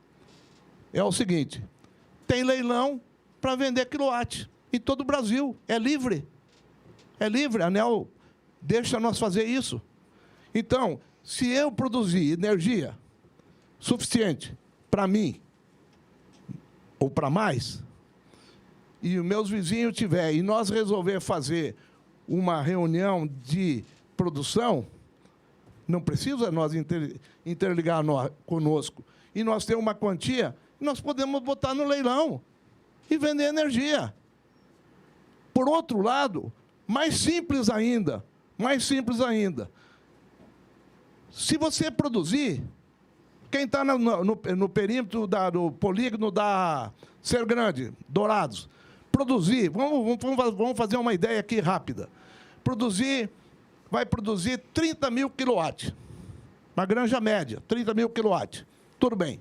é o seguinte, tem leilão para vender quilowatt em todo o Brasil. É livre. É livre. A ANEEL deixa nós fazer isso. Então, se eu produzir energia suficiente para mim, ou para mais, e os meus vizinhos tiverem, e nós resolver fazer uma reunião de produção, não precisa nós interligar conosco, e nós temos uma quantia, nós podemos botar no leilão e vender energia. Por outro lado, mais simples ainda, se você produzir, quem está no perímetro do polígono da Sergrande, Dourados, produzir, vamos fazer uma ideia aqui rápida, vai produzir 30 mil quilowatts, uma granja média, 30 mil quilowatts, tudo bem.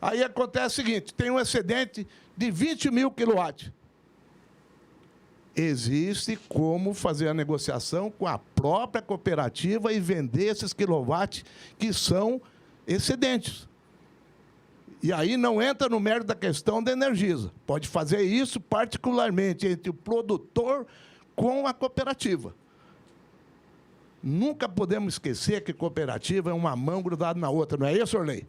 Aí acontece o seguinte, tem um excedente de 20 mil quilowatts. Existe como fazer a negociação com a própria cooperativa e vender esses quilowatts que são excedentes. E aí não entra no mérito da questão da Energisa. Pode fazer isso particularmente entre o produtor com a cooperativa. Nunca podemos esquecer que cooperativa é uma mão grudada na outra, não é isso, Orley?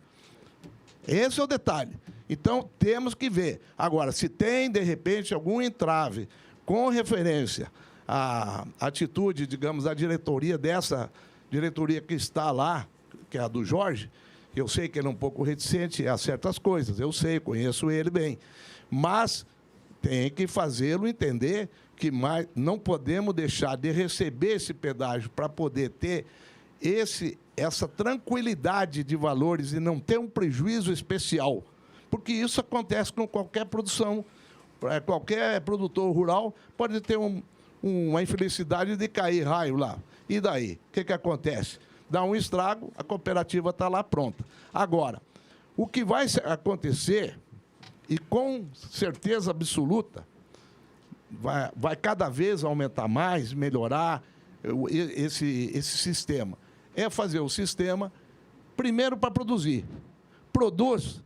Esse é o detalhe. Então, temos que ver. Agora, se tem, de repente, algum entrave com referência à atitude, digamos, da diretoria, dessa diretoria que está lá, que é a do Jorge, eu sei que ele é um pouco reticente a certas coisas, eu sei, conheço ele bem, mas tem que fazê-lo entender que não podemos deixar de receber esse pedágio para poder ter essa tranquilidade de valores e não ter um prejuízo especial, porque isso acontece com qualquer produção, qualquer produtor rural pode ter uma infelicidade de cair raio lá. E daí? O que acontece? Dá um estrago, a cooperativa está lá pronta. Agora, o que vai acontecer, e com certeza absoluta, vai cada vez aumentar mais, melhorar esse sistema. É fazer o sistema, primeiro, para produzir. Produz,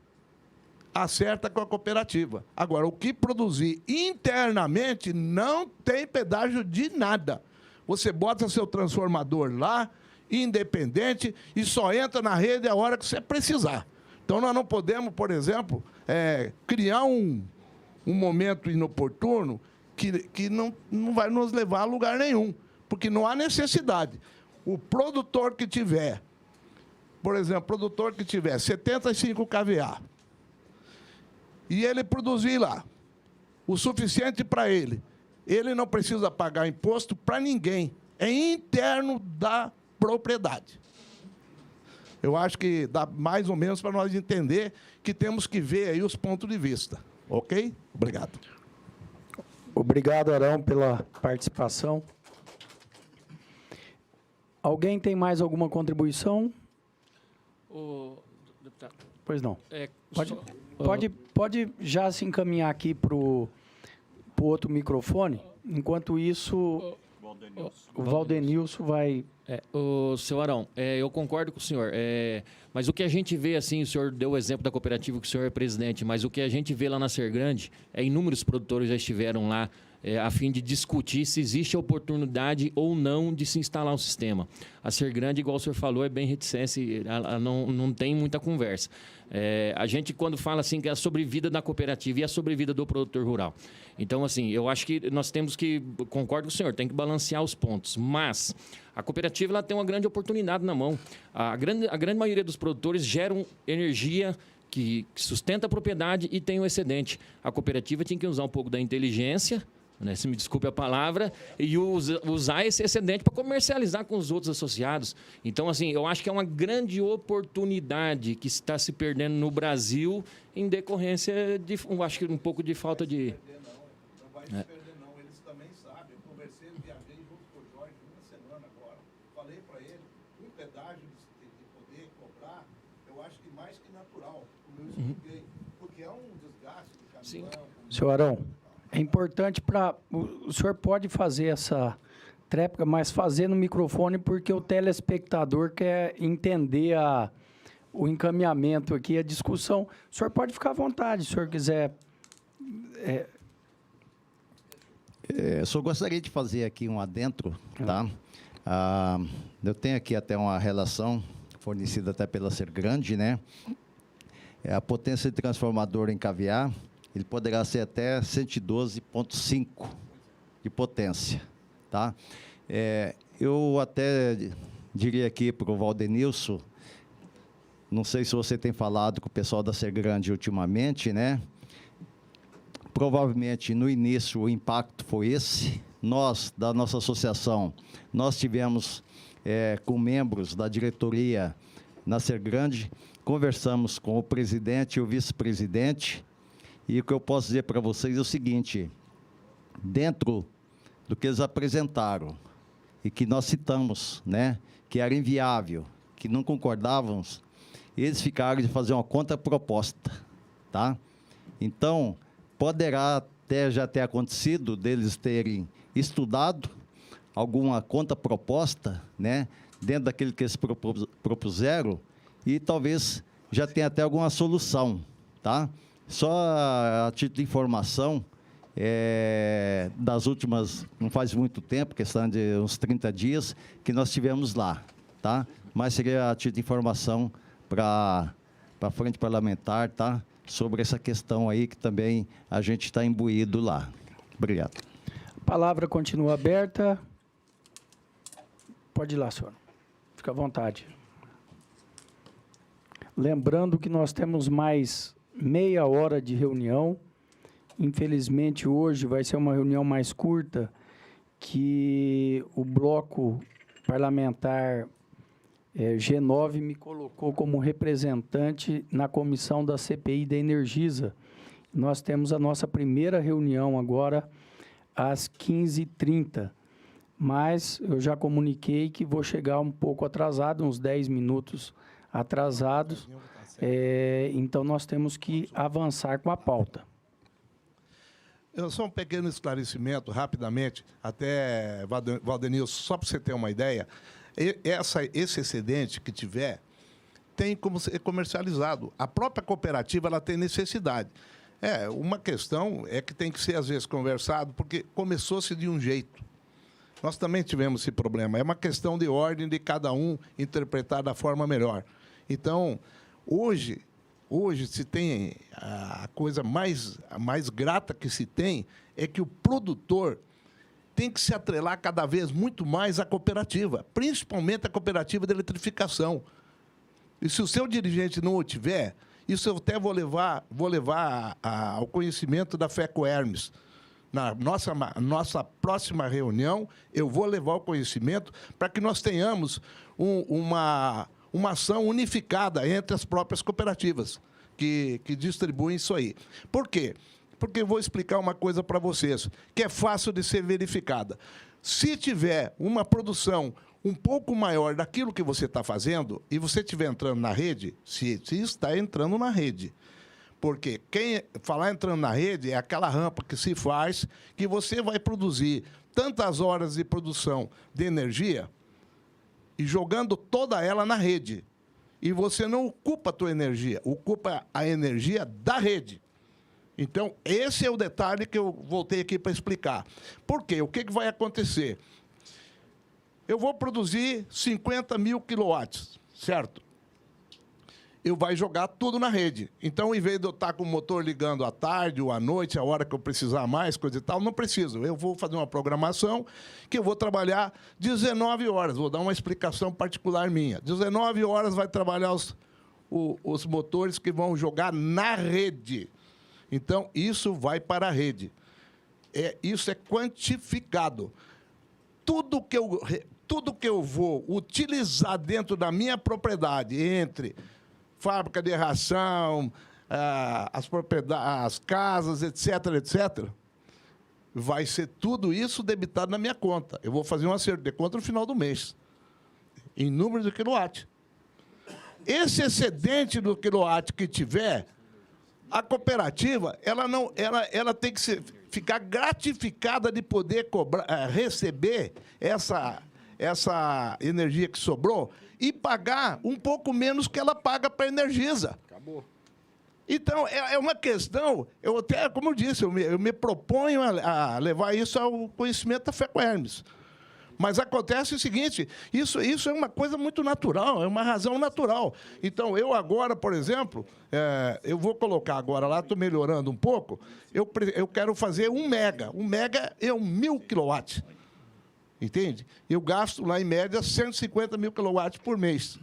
acerta com a cooperativa. Agora, o que produzir internamente não tem pedágio de nada. Você bota seu transformador lá, independente, e só entra na rede a hora que você precisar. Então, nós não podemos, por exemplo, criar um momento inoportuno que não vai nos levar a lugar nenhum, porque não há necessidade. O produtor que tiver, por exemplo, produtor que tiver 75 kVA, e ele produzir lá o suficiente para ele não precisa pagar imposto para ninguém. É interno da propriedade. Eu acho que dá mais ou menos para nós entender que temos que ver aí os pontos de vista. Ok? Obrigado. Obrigado, Arão, pela participação. Alguém tem mais alguma contribuição? Deputado. Pois não. Pode Pode já se encaminhar aqui para o outro microfone. Enquanto isso, o Valdenilson vai... O senhor Arão, eu concordo com o senhor, mas o que a gente vê, assim, o senhor deu o exemplo da cooperativa que o senhor é presidente, mas o que a gente vê lá na Sergrande, inúmeros produtores já estiveram lá a fim de discutir se existe a oportunidade ou não de se instalar um sistema. A Sergrande, igual o senhor falou, é bem reticente, ela não tem muita conversa. A gente, quando fala assim, que é a sobrevida da cooperativa e a sobrevida do produtor rural. Então, assim, eu acho que nós temos que, concordo com o senhor, tem que balancear os pontos, mas a cooperativa ela tem uma grande oportunidade na mão. A grande maioria dos produtores geram energia que sustenta a propriedade e tem o excedente. A cooperativa tem que usar um pouco da inteligência, né, se me desculpe a palavra, e usar esse excedente para comercializar com os outros associados. Então, assim, eu acho que é uma grande oportunidade que está se perdendo no Brasil em decorrência de, eu acho que um pouco de falta de... Não vai se perder, não. Eles também sabem. Eu conversei, viajei junto com o Jorge uma semana agora. Falei para ele, um pedágio de poder cobrar, eu acho que mais que natural, como eu expliquei, porque é um desgaste de caminhão. Senhor Arão, é importante para... O senhor pode fazer essa tréplica, mas fazer no microfone, porque o telespectador quer entender o encaminhamento aqui, a discussão. O senhor pode ficar à vontade, se o senhor quiser... Eu só gostaria de fazer aqui um adentro, tá? Eu tenho aqui até uma relação fornecida até pela Sergrande, né? A potência de transformador em kVA, ele poderá ser até 112,5 de potência, tá? Eu até diria aqui para o Valdenilson, não sei se você tem falado com o pessoal da Sergrande ultimamente, né? Provavelmente, no início, o impacto foi esse. Nós, da nossa associação, nós tivemos com membros da diretoria na Sergrande, conversamos com o presidente e o vice-presidente, e o que eu posso dizer para vocês é o seguinte, dentro do que eles apresentaram, e que nós citamos, né, que era inviável, que não concordávamos, eles ficaram de fazer uma contraproposta, tá? Então, poderá até já ter acontecido deles terem estudado alguma contraproposta, né, dentro daquilo que eles propuseram, e talvez já tenha até alguma solução, tá? Só a título de informação, das últimas, não faz muito tempo, questão de uns 30 dias, que nós tivemos lá, tá? Mas seria a título de informação para a frente parlamentar, tá? Sobre essa questão aí que também a gente está imbuído lá. Obrigado. A palavra continua aberta. Pode ir lá, senhor. Fica à vontade. Lembrando que nós temos mais meia hora de reunião. Infelizmente, hoje vai ser uma reunião mais curta, que o bloco parlamentar G9 me colocou como representante na comissão da CPI da Energisa. Nós temos a nossa primeira reunião agora às 15h30, mas eu já comuniquei que vou chegar um pouco atrasado, uns 10 minutos atrasados, então nós temos que avançar com a pauta. Só um pequeno esclarecimento, rapidamente, até, Valdenilson, só para você ter uma ideia, esse excedente que tiver tem como ser comercializado. A própria cooperativa ela tem necessidade. Uma questão é que tem que ser, às vezes, conversado, porque começou-se de um jeito. Nós também tivemos esse problema. É uma questão de ordem de cada um interpretar da forma melhor. Então, hoje se tem a coisa mais grata que se tem é que o produtor tem que se atrelar cada vez muito mais à cooperativa, principalmente a cooperativa de eletrificação. E se o seu dirigente não o tiver, isso eu até vou levar ao conhecimento da FECO Hermes. Na nossa próxima reunião, eu vou levar o conhecimento para que nós tenhamos uma ação unificada entre as próprias cooperativas que distribuem isso aí. Por quê? Porque eu vou explicar uma coisa para vocês, que é fácil de ser verificada. Se tiver uma produção um pouco maior daquilo que você está fazendo, e você estiver entrando na rede, se está entrando na rede, porque falar entrando na rede é aquela rampa que se faz, que você vai produzir tantas horas de produção de energia e jogando toda ela na rede. E você não ocupa a tua energia, ocupa a energia da rede. Então, esse é o detalhe que eu voltei aqui para explicar. Por quê? O que vai acontecer? Eu vou produzir 50 mil quilowatts, certo? Eu vou jogar tudo na rede. Então, em vez de eu estar com o motor ligando à tarde ou à noite, a hora que eu precisar mais, coisa e tal, não preciso. Eu vou fazer uma programação que eu vou trabalhar 19 horas. Vou dar uma explicação particular minha. 19 horas vai trabalhar os motores que vão jogar na rede. Então, isso vai para a rede. Isso é quantificado. Tudo que eu vou utilizar dentro da minha propriedade, entre fábrica de ração, as casas, etc., vai ser tudo isso debitado na minha conta. Eu vou fazer um acerto de conta no final do mês, em número de quilowatt. Esse excedente do quilowatt que tiver, a cooperativa ela tem que ficar gratificada de poder receber essa energia que sobrou e pagar um pouco menos que ela paga para a Energisa. Acabou. Então, é uma questão, como eu disse, eu me proponho a levar isso ao conhecimento da FECO Hermes. Mas acontece o seguinte, isso é uma coisa muito natural, é uma razão natural. Então, eu agora, por exemplo, eu vou colocar agora lá, estou melhorando um pouco, eu quero fazer 1 mega. 1 mega é 1.000 quilowatts. Entende? Eu gasto lá, em média, 150 mil quilowatts por mês.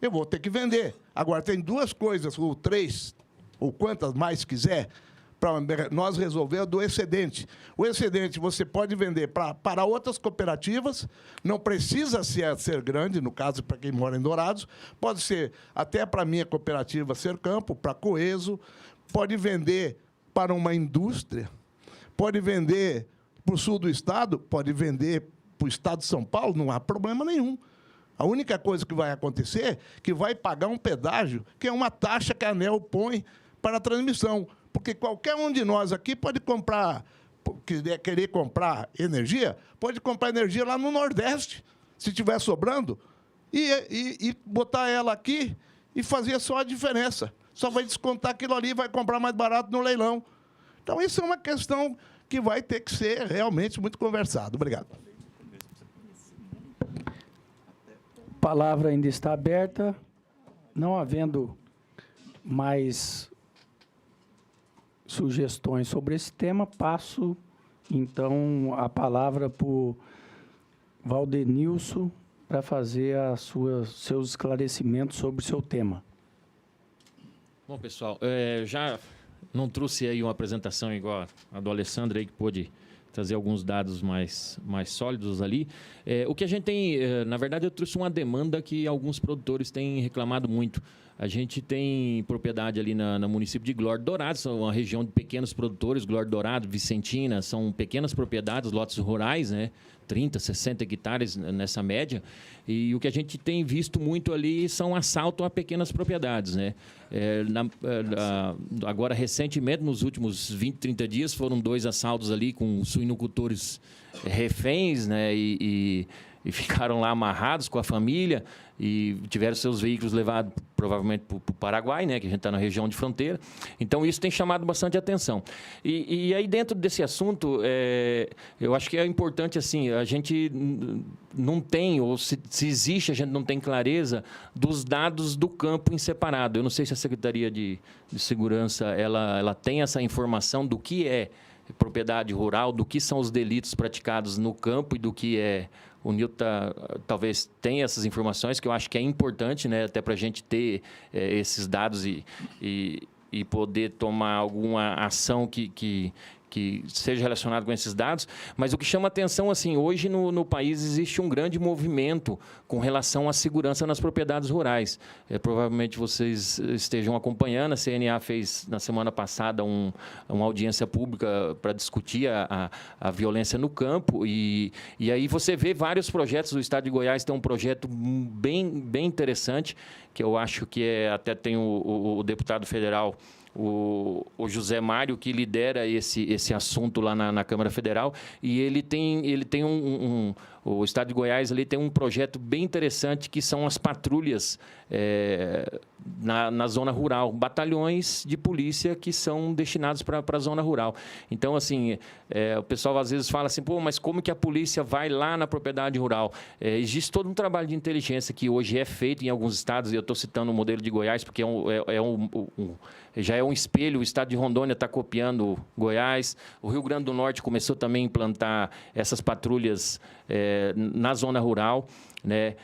Eu vou ter que vender. Agora, tem 2 coisas, ou 3, ou quantas mais quiser, para nós resolver do excedente. O excedente você pode vender para outras cooperativas, não precisa ser grande, no caso, para quem mora em Dourados, pode ser até para a minha cooperativa Sercampo, para Coeso, pode vender para uma indústria, pode vender para o sul do estado, pode vender para o estado de São Paulo, não há problema nenhum. A única coisa que vai acontecer é que vai pagar um pedágio, que é uma taxa que a ANEEL põe para a transmissão. Porque qualquer um de nós aqui pode comprar, querer comprar energia, pode comprar energia lá no Nordeste, se estiver sobrando, e botar ela aqui e fazer só a diferença. Só vai descontar aquilo ali e vai comprar mais barato no leilão. Então, isso é uma questão que vai ter que ser realmente muito conversado. Obrigado. A palavra ainda está aberta. Não havendo mais sugestões sobre esse tema, passo, então, a palavra para o Valdenilson para fazer seus esclarecimentos sobre o seu tema. Bom, pessoal, já não trouxe aí uma apresentação igual a do Alessandro, aí, que pôde trazer alguns dados mais sólidos ali. O que a gente tem, na verdade, eu trouxe uma demanda que alguns produtores têm reclamado muito. A gente tem propriedade ali no município de Glória do Dourado, são uma região de pequenos produtores, Glória do Dourado, Vicentina, são pequenas propriedades, lotes rurais, né? 30, 60 hectares nessa média. E o que a gente tem visto muito ali são assaltos a pequenas propriedades, né? Agora, recentemente, nos últimos 20, 30 dias, foram 2 assaltos ali com suinocultores reféns, né? E ficaram lá amarrados com a família e tiveram seus veículos levados provavelmente para o Paraguai, né, que a gente está na região de fronteira. Então, isso tem chamado bastante atenção. E aí, dentro desse assunto, eu acho que é importante, assim, a gente não tem, ou se existe, a gente não tem clareza dos dados do campo em separado. Eu não sei se a Secretaria de Segurança ela tem essa informação do que é propriedade rural, do que são os delitos praticados no campo e do que é... O Nilton talvez tenha essas informações, que eu acho que é importante, né, até para a gente ter esses dados e poder tomar alguma ação que seja relacionado com esses dados. Mas o que chama atenção, assim, hoje no país existe um grande movimento com relação à segurança nas propriedades rurais. Provavelmente vocês estejam acompanhando, a CNA fez na semana passada uma audiência pública para discutir a violência no campo e aí você vê vários projetos. O Estado de Goiás tem um projeto bem interessante, que eu acho que até tem o deputado federal, o José Mário, que lidera esse assunto lá na Câmara Federal, e ele tem o Estado de Goiás ali tem um projeto bem interessante, que são as patrulhas na zona rural, batalhões de polícia que são destinados para a zona rural. Então, assim, o pessoal às vezes fala assim, pô, mas como que a polícia vai lá na propriedade rural? Existe todo um trabalho de inteligência que hoje é feito em alguns estados, e eu estou citando o modelo de Goiás, porque já é um espelho. O estado de Rondônia está copiando Goiás. O Rio Grande do Norte começou também a implantar essas patrulhas na zona rural, né?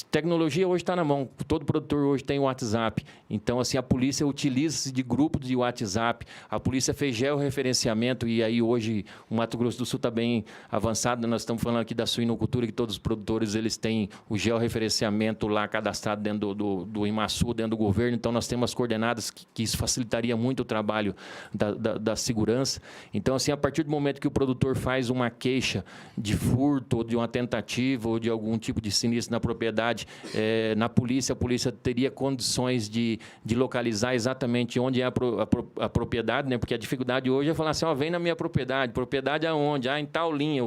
Tecnologia hoje está na mão. Todo produtor hoje tem o WhatsApp. Então, assim, a polícia utiliza-se de grupos de WhatsApp. A polícia fez georreferenciamento e aí hoje o Mato Grosso do Sul está bem avançado. Nós estamos falando aqui da suinocultura, que todos os produtores eles têm o georreferenciamento lá cadastrado dentro do IMASU, dentro do governo. Então, nós temos as coordenadas que isso facilitaria muito o trabalho da segurança. Então, assim, a partir do momento que o produtor faz uma queixa de furto ou de uma tentativa ou de algum tipo de sinistro na propriedade, na polícia, a polícia teria condições de localizar exatamente onde é a propriedade, né? Porque a dificuldade hoje é falar assim, vem na minha propriedade aonde? Em tal linha.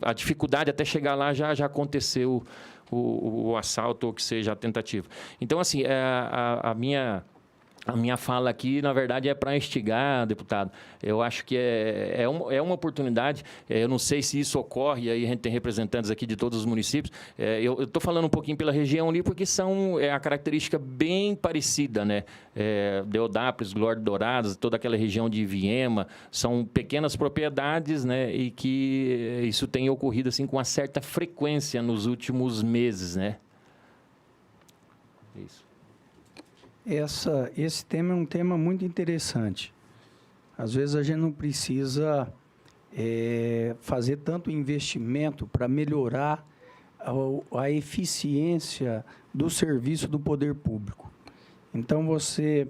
A dificuldade até chegar lá já aconteceu o assalto ou que seja a tentativa. Então, assim, a minha fala aqui, na verdade, é para instigar, deputado. Eu acho que é uma oportunidade. Eu não sei se isso ocorre, aí a gente tem representantes aqui de todos os municípios. Eu estou falando um pouquinho pela região ali, porque são a característica bem parecida, né? Deodápolis, Glória do Dourados, toda aquela região de Viema, são pequenas propriedades, né? E que isso tem ocorrido assim, com uma certa frequência nos últimos meses, né? Isso. Esse tema é um tema muito interessante. Às vezes a gente não precisa fazer tanto investimento para melhorar a eficiência do serviço do poder público. Então, você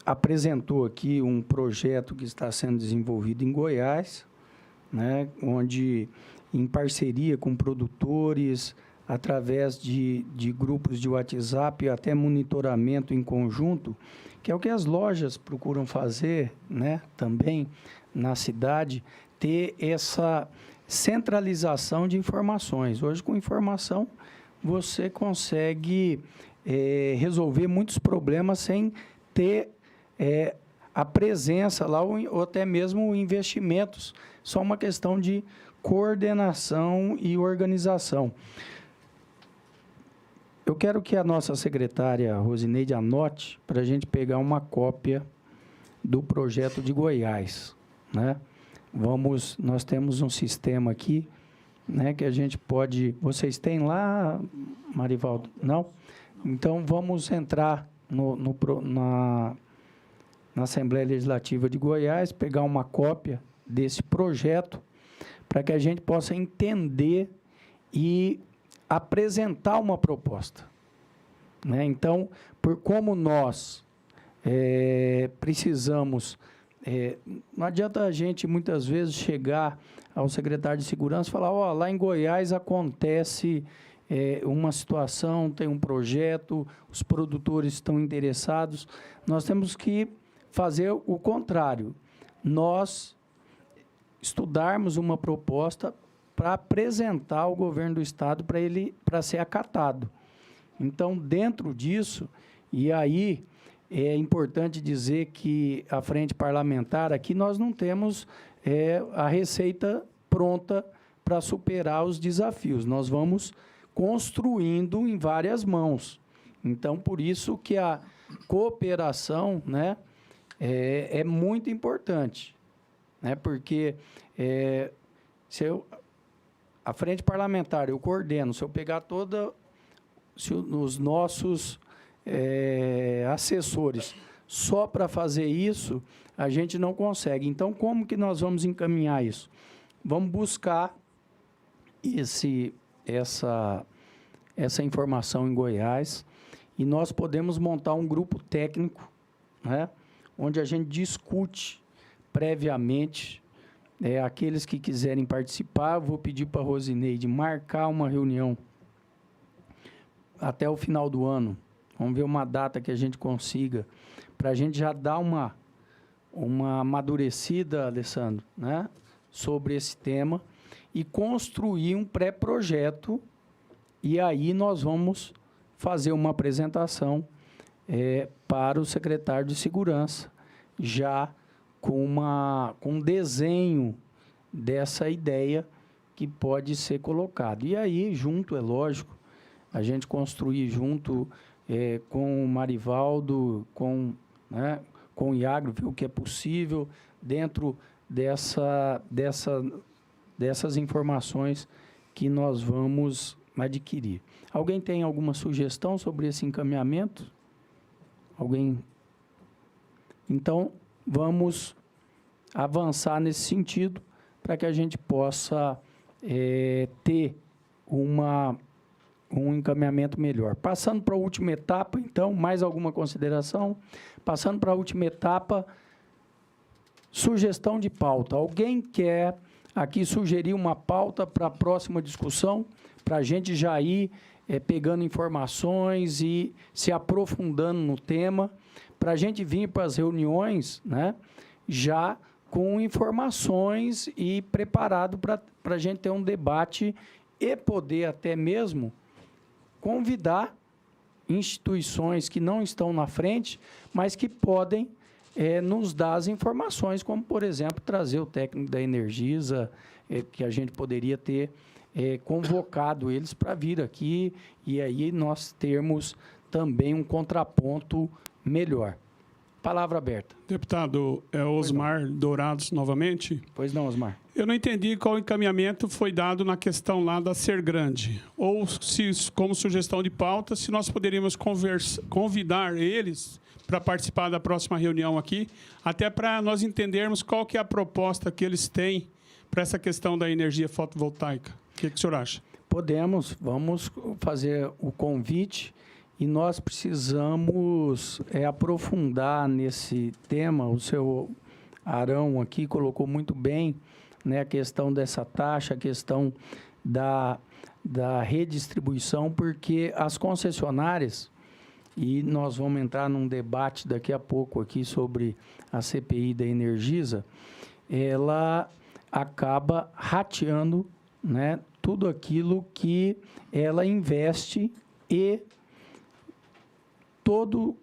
apresentou aqui um projeto que está sendo desenvolvido em Goiás, né, onde, em parceria com produtores, através de grupos de WhatsApp, até monitoramento em conjunto, que é o que as lojas procuram fazer, né, também na cidade, ter essa centralização de informações. Hoje, com informação, você consegue resolver muitos problemas sem ter a presença lá ou até mesmo investimentos. Só uma questão de coordenação e organização. Eu quero que a nossa secretária Rosineide anote para a gente pegar uma cópia do projeto de Goiás, né? Nós temos um sistema aqui, né, que a gente pode... Vocês têm lá, Marivaldo? Não? Então, vamos entrar na na Assembleia Legislativa de Goiás, pegar uma cópia desse projeto para que a gente possa entender e apresentar uma proposta, né? Então, como nós precisamos... não adianta a gente, muitas vezes, chegar ao secretário de Segurança e falar, lá em Goiás acontece uma situação, tem um projeto, os produtores estão interessados. Nós temos que fazer o contrário. Nós estudarmos uma proposta para apresentar ao governo do Estado para ser acatado. Então, dentro disso, e aí é importante dizer que a frente parlamentar, aqui nós não temos a receita pronta para superar os desafios. Nós vamos construindo em várias mãos. Então, por isso que a cooperação, né, é muito importante, né, porque a frente parlamentar, eu coordeno, se eu pegar os nossos assessores só para fazer isso, a gente não consegue. Então, como que nós vamos encaminhar isso? Vamos buscar essa informação em Goiás e nós podemos montar um grupo técnico, né, onde a gente discute previamente. Aqueles que quiserem participar, vou pedir para a Rosineide marcar uma reunião até o final do ano. Vamos ver uma data que a gente consiga, para a gente já dar uma amadurecida, Alessandro, né, sobre esse tema e construir um pré-projeto. E aí nós vamos fazer uma apresentação para o secretário de Segurança, já com um desenho dessa ideia que pode ser colocado. E aí, junto, é lógico, a gente construir junto com o Marivaldo, com o Iagro, ver o que é possível dentro dessas informações que nós vamos adquirir. Alguém tem alguma sugestão sobre esse encaminhamento? Alguém? Então, vamos avançar nesse sentido para que a gente possa ter um encaminhamento melhor. Passando para a última etapa, então, mais alguma consideração? Passando para a última etapa, sugestão de pauta. Alguém quer aqui sugerir uma pauta para a próxima discussão, para a gente já ir pegando informações e se aprofundando no tema, para a gente vir para as reuniões, né, já com informações e preparado para a gente ter um debate e poder até mesmo convidar instituições que não estão na frente, mas que podem nos dar as informações, como, por exemplo, trazer o técnico da Energisa, que a gente poderia ter convocado eles para vir aqui, e aí nós termos também um contraponto melhor. Palavra aberta. Deputado Osmar Dourados, novamente. Pois não, Osmar. Eu não entendi qual encaminhamento foi dado na questão lá da Sergrande. Ou, como sugestão de pauta, se nós poderíamos convidar eles para participar da próxima reunião aqui, até para nós entendermos qual que é a proposta que eles têm para essa questão da energia fotovoltaica. O que o senhor acha? Podemos, vamos fazer o convite. E nós precisamos aprofundar nesse tema. O seu Arão aqui colocou muito bem, né, a questão dessa taxa, a questão da redistribuição, porque as concessionárias, e nós vamos entrar num debate daqui a pouco aqui sobre a CPI da Energisa, ela acaba rateando, né, tudo aquilo que ela investe e todo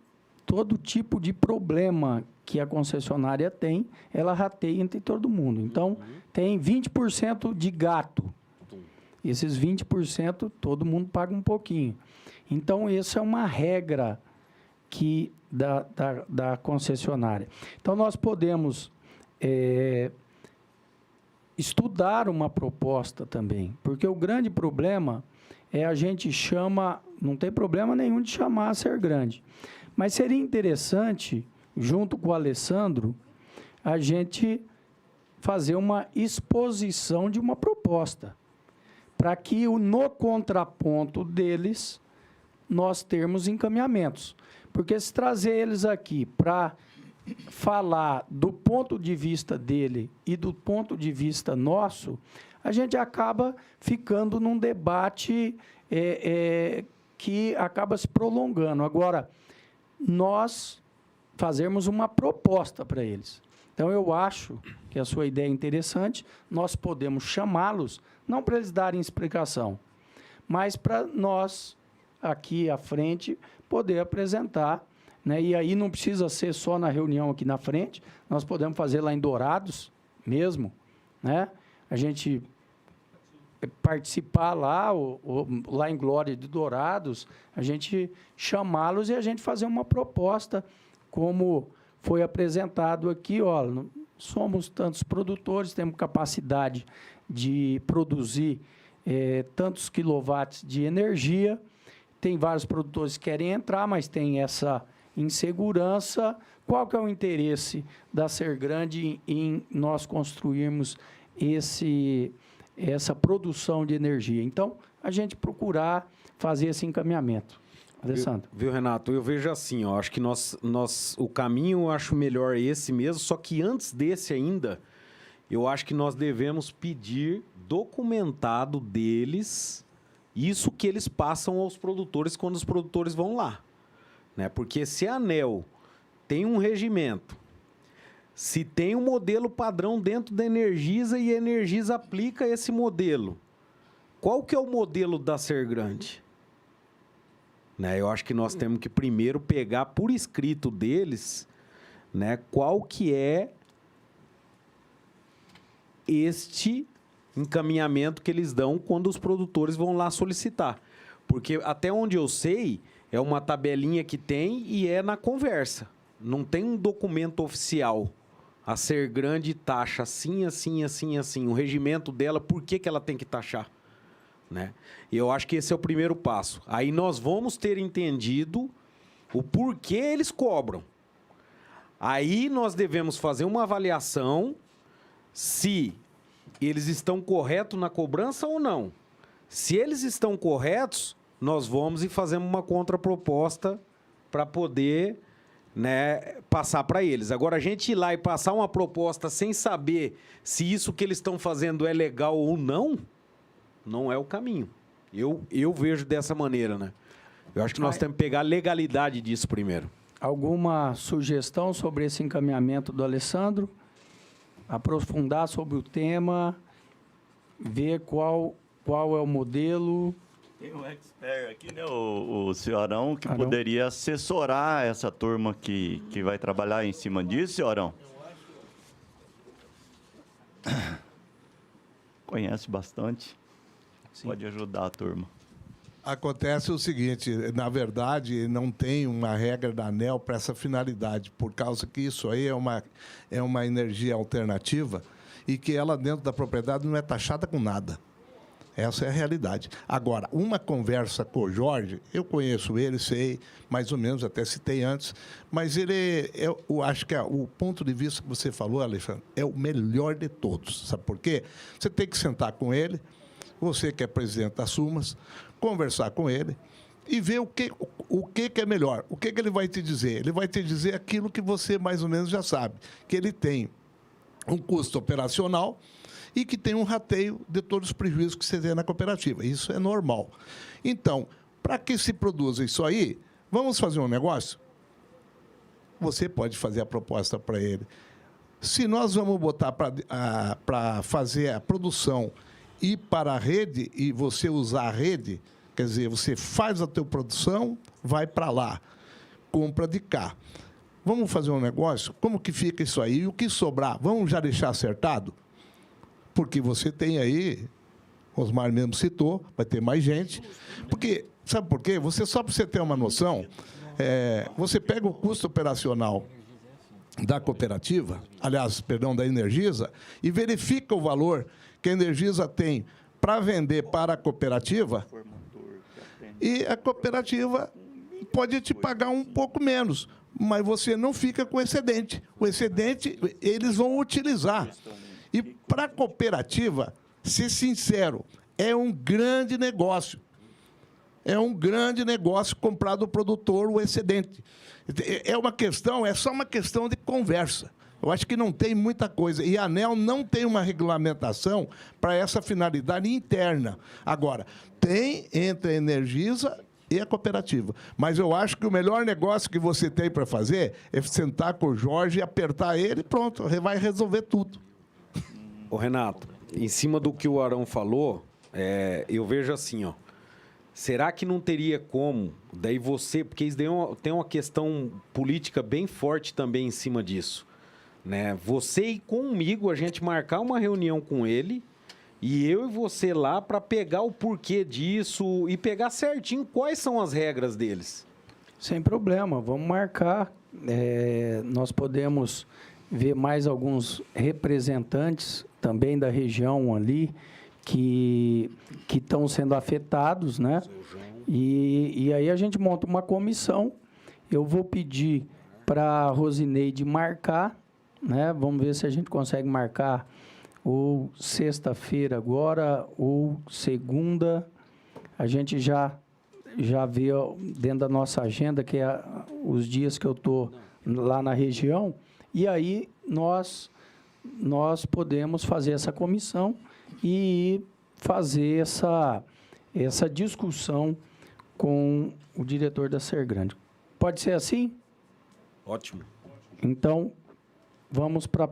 tipo de problema que a concessionária tem, ela rateia entre todo mundo. Então, tem 20% de gato. Esses 20%, todo mundo paga um pouquinho. Então, essa é uma regra da concessionária. Então, nós podemos estudar uma proposta também, porque o grande problema a gente chama, não tem problema nenhum de chamar a Sergrande, mas seria interessante junto com o Alessandro, a gente fazer uma exposição de uma proposta, para que no contraponto deles nós termos encaminhamentos. Porque se trazer eles aqui para falar do ponto de vista dele e do ponto de vista nosso, a gente acaba ficando num debate que acaba se prolongando. Agora, nós fazermos uma proposta para eles. Então, eu acho que a sua ideia é interessante, nós podemos chamá-los, não para eles darem explicação, mas para nós, aqui à frente, poder apresentar, né? E aí não precisa ser só na reunião aqui na frente, nós podemos fazer lá em Dourados mesmo, né? A gente participar lá, lá em Glória de Dourados, a gente chamá-los e a gente fazer uma proposta, como foi apresentado aqui, olha, somos tantos produtores, temos capacidade de produzir tantos quilowatts de energia, tem vários produtores que querem entrar, mas tem essa insegurança. Qual que é o interesse da Sergrande em nós construirmos essa produção de energia? Então, a gente procurar fazer esse encaminhamento. Alessandro. Viu, Renato? Eu vejo assim, ó, acho que o caminho eu acho melhor esse mesmo, só que antes desse ainda, eu acho que nós devemos pedir documentado deles isso que eles passam aos produtores quando os produtores vão lá, né? Porque se a ANEEL tem um regimento, se tem um modelo padrão dentro da Energisa e a Energisa aplica esse modelo, qual que é o modelo da Sergrande? Né, eu acho que nós temos que primeiro pegar por escrito deles, né, qual que é este encaminhamento que eles dão quando os produtores vão lá solicitar. Porque até onde eu sei, é uma tabelinha que tem e é na conversa. Não tem um documento oficial. A Sergrande taxa assim, assim, assim, assim. O regimento dela, por que ela tem que taxar? Né? E eu acho que esse é o primeiro passo. Aí nós vamos ter entendido o porquê eles cobram. Aí nós devemos fazer uma avaliação se eles estão corretos na cobrança ou não. Se eles estão corretos, nós vamos e fazemos uma contraproposta para poder, né, passar para eles. Agora, a gente ir lá e passar uma proposta sem saber se isso que eles estão fazendo é legal ou não, não é o caminho. Eu vejo dessa maneira, né? Eu acho que nós temos que pegar a legalidade disso primeiro. Alguma sugestão sobre esse encaminhamento do Alessandro? Aprofundar sobre o tema, ver qual é o modelo. Tem um expert aqui, né, o senhorão, que poderia assessorar essa turma que vai trabalhar em cima disso, senhorão? Conhece bastante. Sim. Pode ajudar a turma. Acontece o seguinte, na verdade, não tem uma regra da ANEEL para essa finalidade, por causa que isso aí é uma energia alternativa e que ela, dentro da propriedade, não é taxada com nada. Essa é a realidade. Agora, uma conversa com o Jorge, eu conheço ele, sei, mais ou menos, até citei antes, mas eu acho que o ponto de vista que você falou, Alexandre, é o melhor de todos. Sabe por quê? Você tem que sentar com ele, você que é presidente da Sumas, conversar com ele e ver o que é melhor. O que ele vai te dizer? Ele vai te dizer aquilo que você mais ou menos já sabe, que ele tem um custo operacional e que tem um rateio de todos os prejuízos que você tem na cooperativa. Isso é normal. Então, para que se produza isso aí, vamos fazer um negócio? Você pode fazer a proposta para ele. Se nós vamos botar para fazer a produção ir para a rede e você usar a rede, quer dizer, você faz a tua produção, vai para lá, compra de cá. Vamos fazer um negócio? Como que fica isso aí? E o que sobrar, vamos já deixar acertado? Porque você tem aí, Osmar mesmo citou, vai ter mais gente. Porque, sabe por quê? Só para você ter uma noção, você pega o custo operacional da cooperativa, aliás, perdão, da Energisa, e verifica o valor que a Energisa tem para vender para a cooperativa, e a cooperativa pode te pagar um pouco menos, mas você não fica com excedente. O excedente eles vão utilizar. E para a cooperativa, ser sincero, é um grande negócio. É um grande negócio comprar do produtor o excedente. É só uma questão de conversa. Eu acho que não tem muita coisa. E a ANEEL não tem uma regulamentação para essa finalidade interna. Agora, tem entre a Energisa e a cooperativa. Mas eu acho que o melhor negócio que você tem para fazer é sentar com o Jorge e apertar ele e pronto, vai resolver tudo. Ô, Renato, em cima do que o Arão falou, eu vejo assim, ó. Será que não teria como, daí você, porque isso daí tem uma questão política bem forte também em cima disso, né? Você e comigo, a gente marcar uma reunião com ele e eu e você lá para pegar o porquê disso e pegar certinho quais são as regras deles. Sem problema, vamos marcar. Nós podemos ver mais alguns representantes também da região ali que estão sendo afetados, né? E aí a gente monta uma comissão. Eu vou pedir para a Rosineide marcar, né? Vamos ver se a gente consegue marcar ou sexta-feira agora ou segunda. A gente já vê dentro da nossa agenda que é os dias que eu estou lá na região. E aí nós podemos fazer essa comissão e fazer essa discussão com o diretor da Sergrande. Pode ser assim? Ótimo. Então, vamos para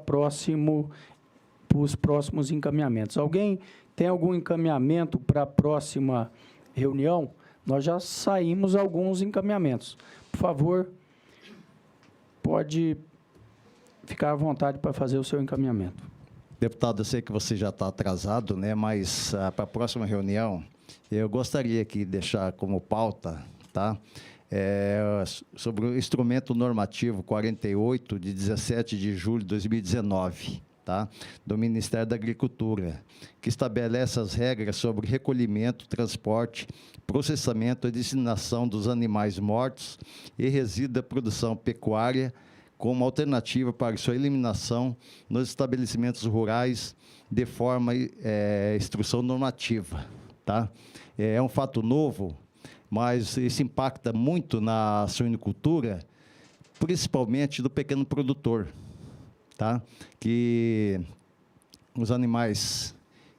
os próximos encaminhamentos. Alguém tem algum encaminhamento para a próxima reunião? Nós já saímos alguns encaminhamentos. Por favor, pode ficar à vontade para fazer o seu encaminhamento. Deputado, eu sei que você já está atrasado, né? Mas para a próxima reunião, eu gostaria aqui de deixar como pauta, tá? Sobre o instrumento normativo 48, de 17 de julho de 2019, tá? Do Ministério da Agricultura, que estabelece as regras sobre recolhimento, transporte, processamento e destinação dos animais mortos e resíduos da produção pecuária, como alternativa para sua eliminação nos estabelecimentos rurais de forma instrução normativa. Tá? É um fato novo, mas isso impacta muito na suinicultura, principalmente do pequeno produtor, tá? Que os animais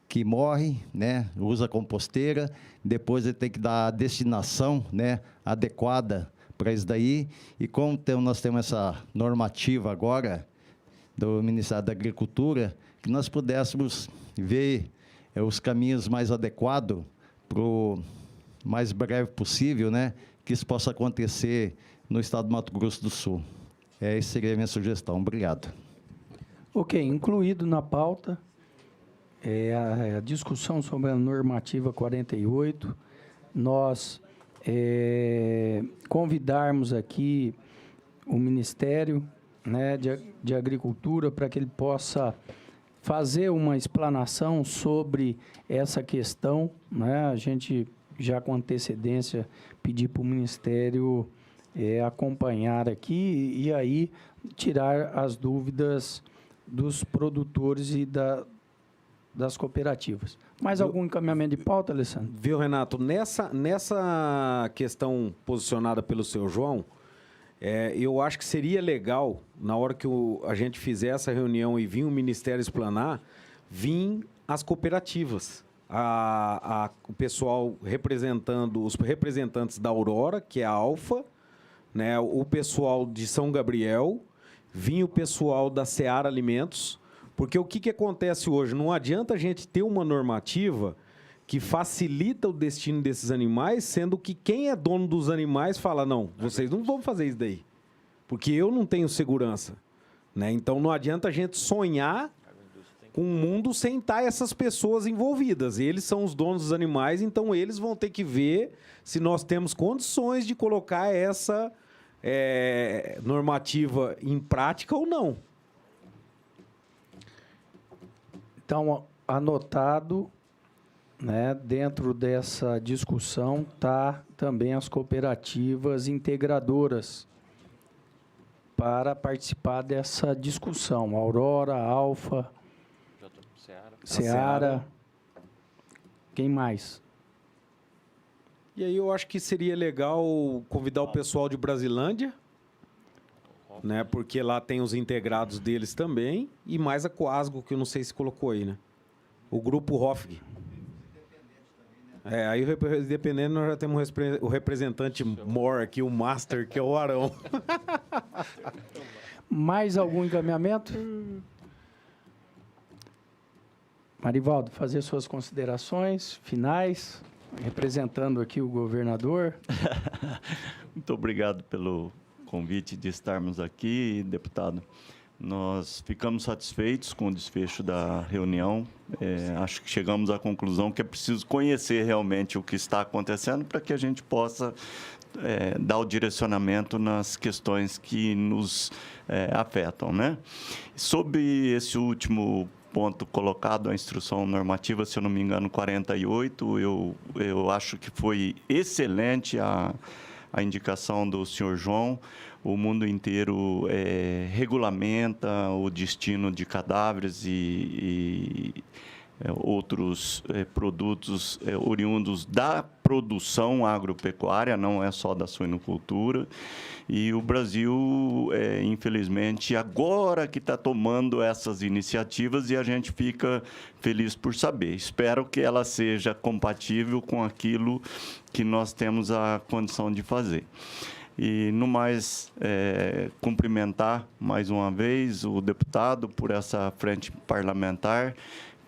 que morrem, né, usa composteira, depois ele tem que dar a destinação, né, adequada para isso daí, e como nós temos essa normativa agora do Ministério da Agricultura, que nós pudéssemos ver os caminhos mais adequados para o mais breve possível, né, que isso possa acontecer no estado do Mato Grosso do Sul. Essa seria a minha sugestão. Obrigado. Ok, incluído na pauta a discussão sobre a normativa 48, nós convidarmos aqui o Ministério, né, de Agricultura para que ele possa fazer uma explanação sobre essa questão, né? A gente já com antecedência pedir para o Ministério acompanhar aqui e aí tirar as dúvidas dos produtores e das cooperativas. Mais algum encaminhamento de pauta, Alessandro? Viu, Renato? Nessa questão posicionada pelo seu João, eu acho que seria legal, na hora que a gente fizer essa reunião e vir o Ministério explanar, vir as cooperativas. O pessoal representando, os representantes da Aurora, que é a Alfa, né, o pessoal de São Gabriel, vir o pessoal da Seara Alimentos, porque o que acontece hoje? Não adianta a gente ter uma normativa que facilita o destino desses animais, sendo que quem é dono dos animais fala, não, vocês não vão fazer isso daí, porque eu não tenho segurança. Né? Então, não adianta a gente sonhar com um mundo sem estar essas pessoas envolvidas. Eles são os donos dos animais, então eles vão ter que ver se nós temos condições de colocar essa normativa em prática ou não. Então, anotado, né, dentro dessa discussão está também as cooperativas integradoras. para participar dessa discussão. Aurora, Alfa, Seara. Quem mais? E aí eu acho que seria legal convidar o pessoal de Brasilândia, né? Porque lá tem os integrados deles também, e mais a Coasgo, que eu não sei se colocou aí, né? O grupo Hofg. Aí dependendo, nós já temos o representante mor aqui, o master, que é o Arão. Mais algum encaminhamento? Marivaldo, fazer suas considerações finais, representando aqui o governador. Muito obrigado pelo convite de estarmos aqui, deputado. Nós ficamos satisfeitos com o desfecho da reunião. Acho que chegamos à conclusão que é preciso conhecer realmente o que está acontecendo para que a gente possa dar o direcionamento nas questões que nos afetam, né? Sobre esse último ponto colocado, a instrução normativa, se eu não me engano, 48, eu acho que foi excelente a indicação do senhor João. O mundo inteiro regulamenta o destino de cadáveres e outros produtos oriundos da produção agropecuária, não é só da suinocultura. E o Brasil, infelizmente, agora que está tomando essas iniciativas e a gente fica feliz por saber. Espero que ela seja compatível com aquilo que nós temos a condição de fazer. E, no mais, cumprimentar mais uma vez o deputado por essa frente parlamentar,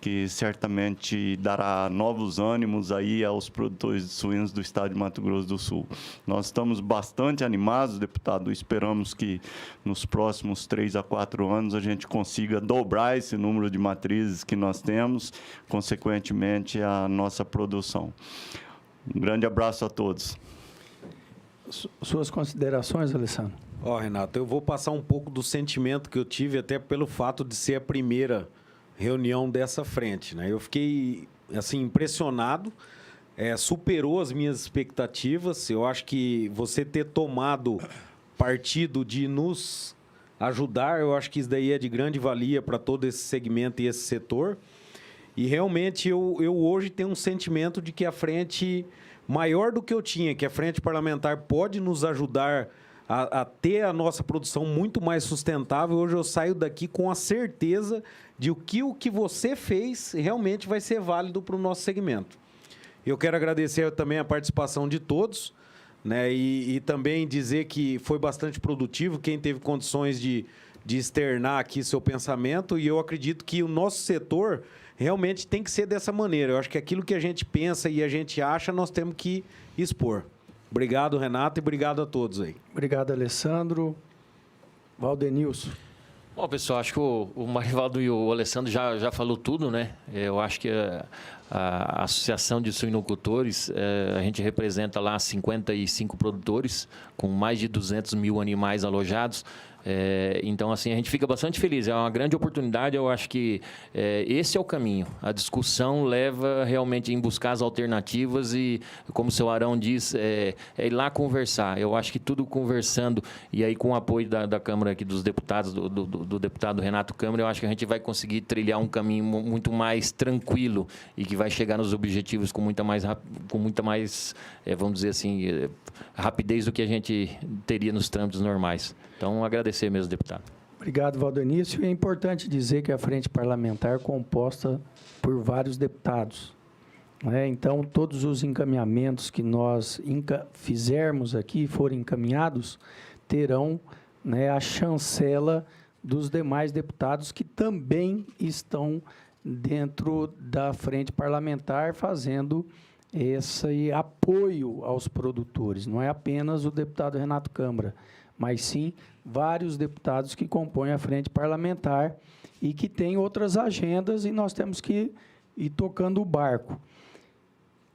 que certamente dará novos ânimos aí aos produtores de suínos do estado de Mato Grosso do Sul. Nós estamos bastante animados, deputado, esperamos que nos próximos 3 a 4 anos a gente consiga dobrar esse número de matrizes que nós temos, consequentemente a nossa produção. Um grande abraço a todos. Suas considerações, Alessandro? Renato, eu vou passar um pouco do sentimento que eu tive, até pelo fato de ser a primeira reunião dessa frente, né? Eu fiquei assim impressionado, superou as minhas expectativas. Eu acho que você ter tomado partido de nos ajudar, eu acho que isso daí é de grande valia para todo esse segmento e esse setor. E realmente eu hoje tenho um sentimento de que a frente, maior do que eu tinha, que a frente parlamentar pode nos ajudar a ter a nossa produção muito mais sustentável. Hoje eu saio daqui com a certeza de que o que você fez realmente vai ser válido para o nosso segmento. Eu quero agradecer também a participação de todos, né? E também dizer que foi bastante produtivo, quem teve condições de externar aqui seu pensamento, e eu acredito que o nosso setor realmente tem que ser dessa maneira. Eu acho que aquilo que a gente pensa e a gente acha, nós temos que expor. Obrigado, Renato, e obrigado a todos aí. Obrigado, Alessandro. Valdenilson. Bom, pessoal, acho que o Marivaldo e o Alessandro já falou tudo, né? Eu acho que a Associação de Suinocultores, a gente representa lá 55 produtores, com mais de 200 mil animais alojados. Então, assim, a gente fica bastante feliz. É uma grande oportunidade. Eu acho que esse é o caminho. A discussão leva realmente em buscar as alternativas e, como o seu Arão diz, ir lá conversar. Eu acho que tudo conversando, e aí com o apoio da Câmara aqui, dos deputados, do deputado Renato Câmara, eu acho que a gente vai conseguir trilhar um caminho muito mais tranquilo e que vai chegar nos objetivos com muita mais, vamos dizer assim, rapidez do que a gente teria nos trâmites normais. Então, agradecer mesmo, deputado. Obrigado, Valdenício. É importante dizer que a frente parlamentar é composta por vários deputados, né? Então, todos os encaminhamentos que nós fizermos aqui, forem encaminhados, terão, né, a chancela dos demais deputados que também estão dentro da frente parlamentar fazendo esse apoio aos produtores. Não é apenas o deputado Renato Câmara, mas sim vários deputados que compõem a frente parlamentar e que têm outras agendas, e nós temos que ir tocando o barco.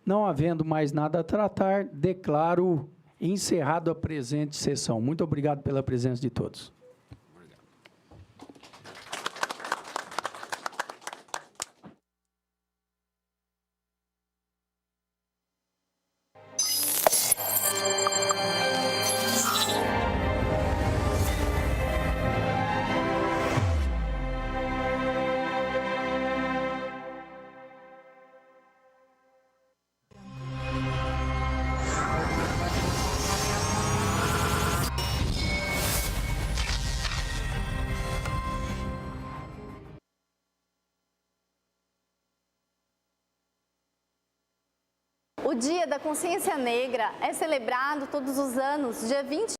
Não havendo mais nada a tratar, declaro encerrado a presente sessão. Muito obrigado pela presença de todos. O Dia da Consciência Negra é celebrado todos os anos, dia 20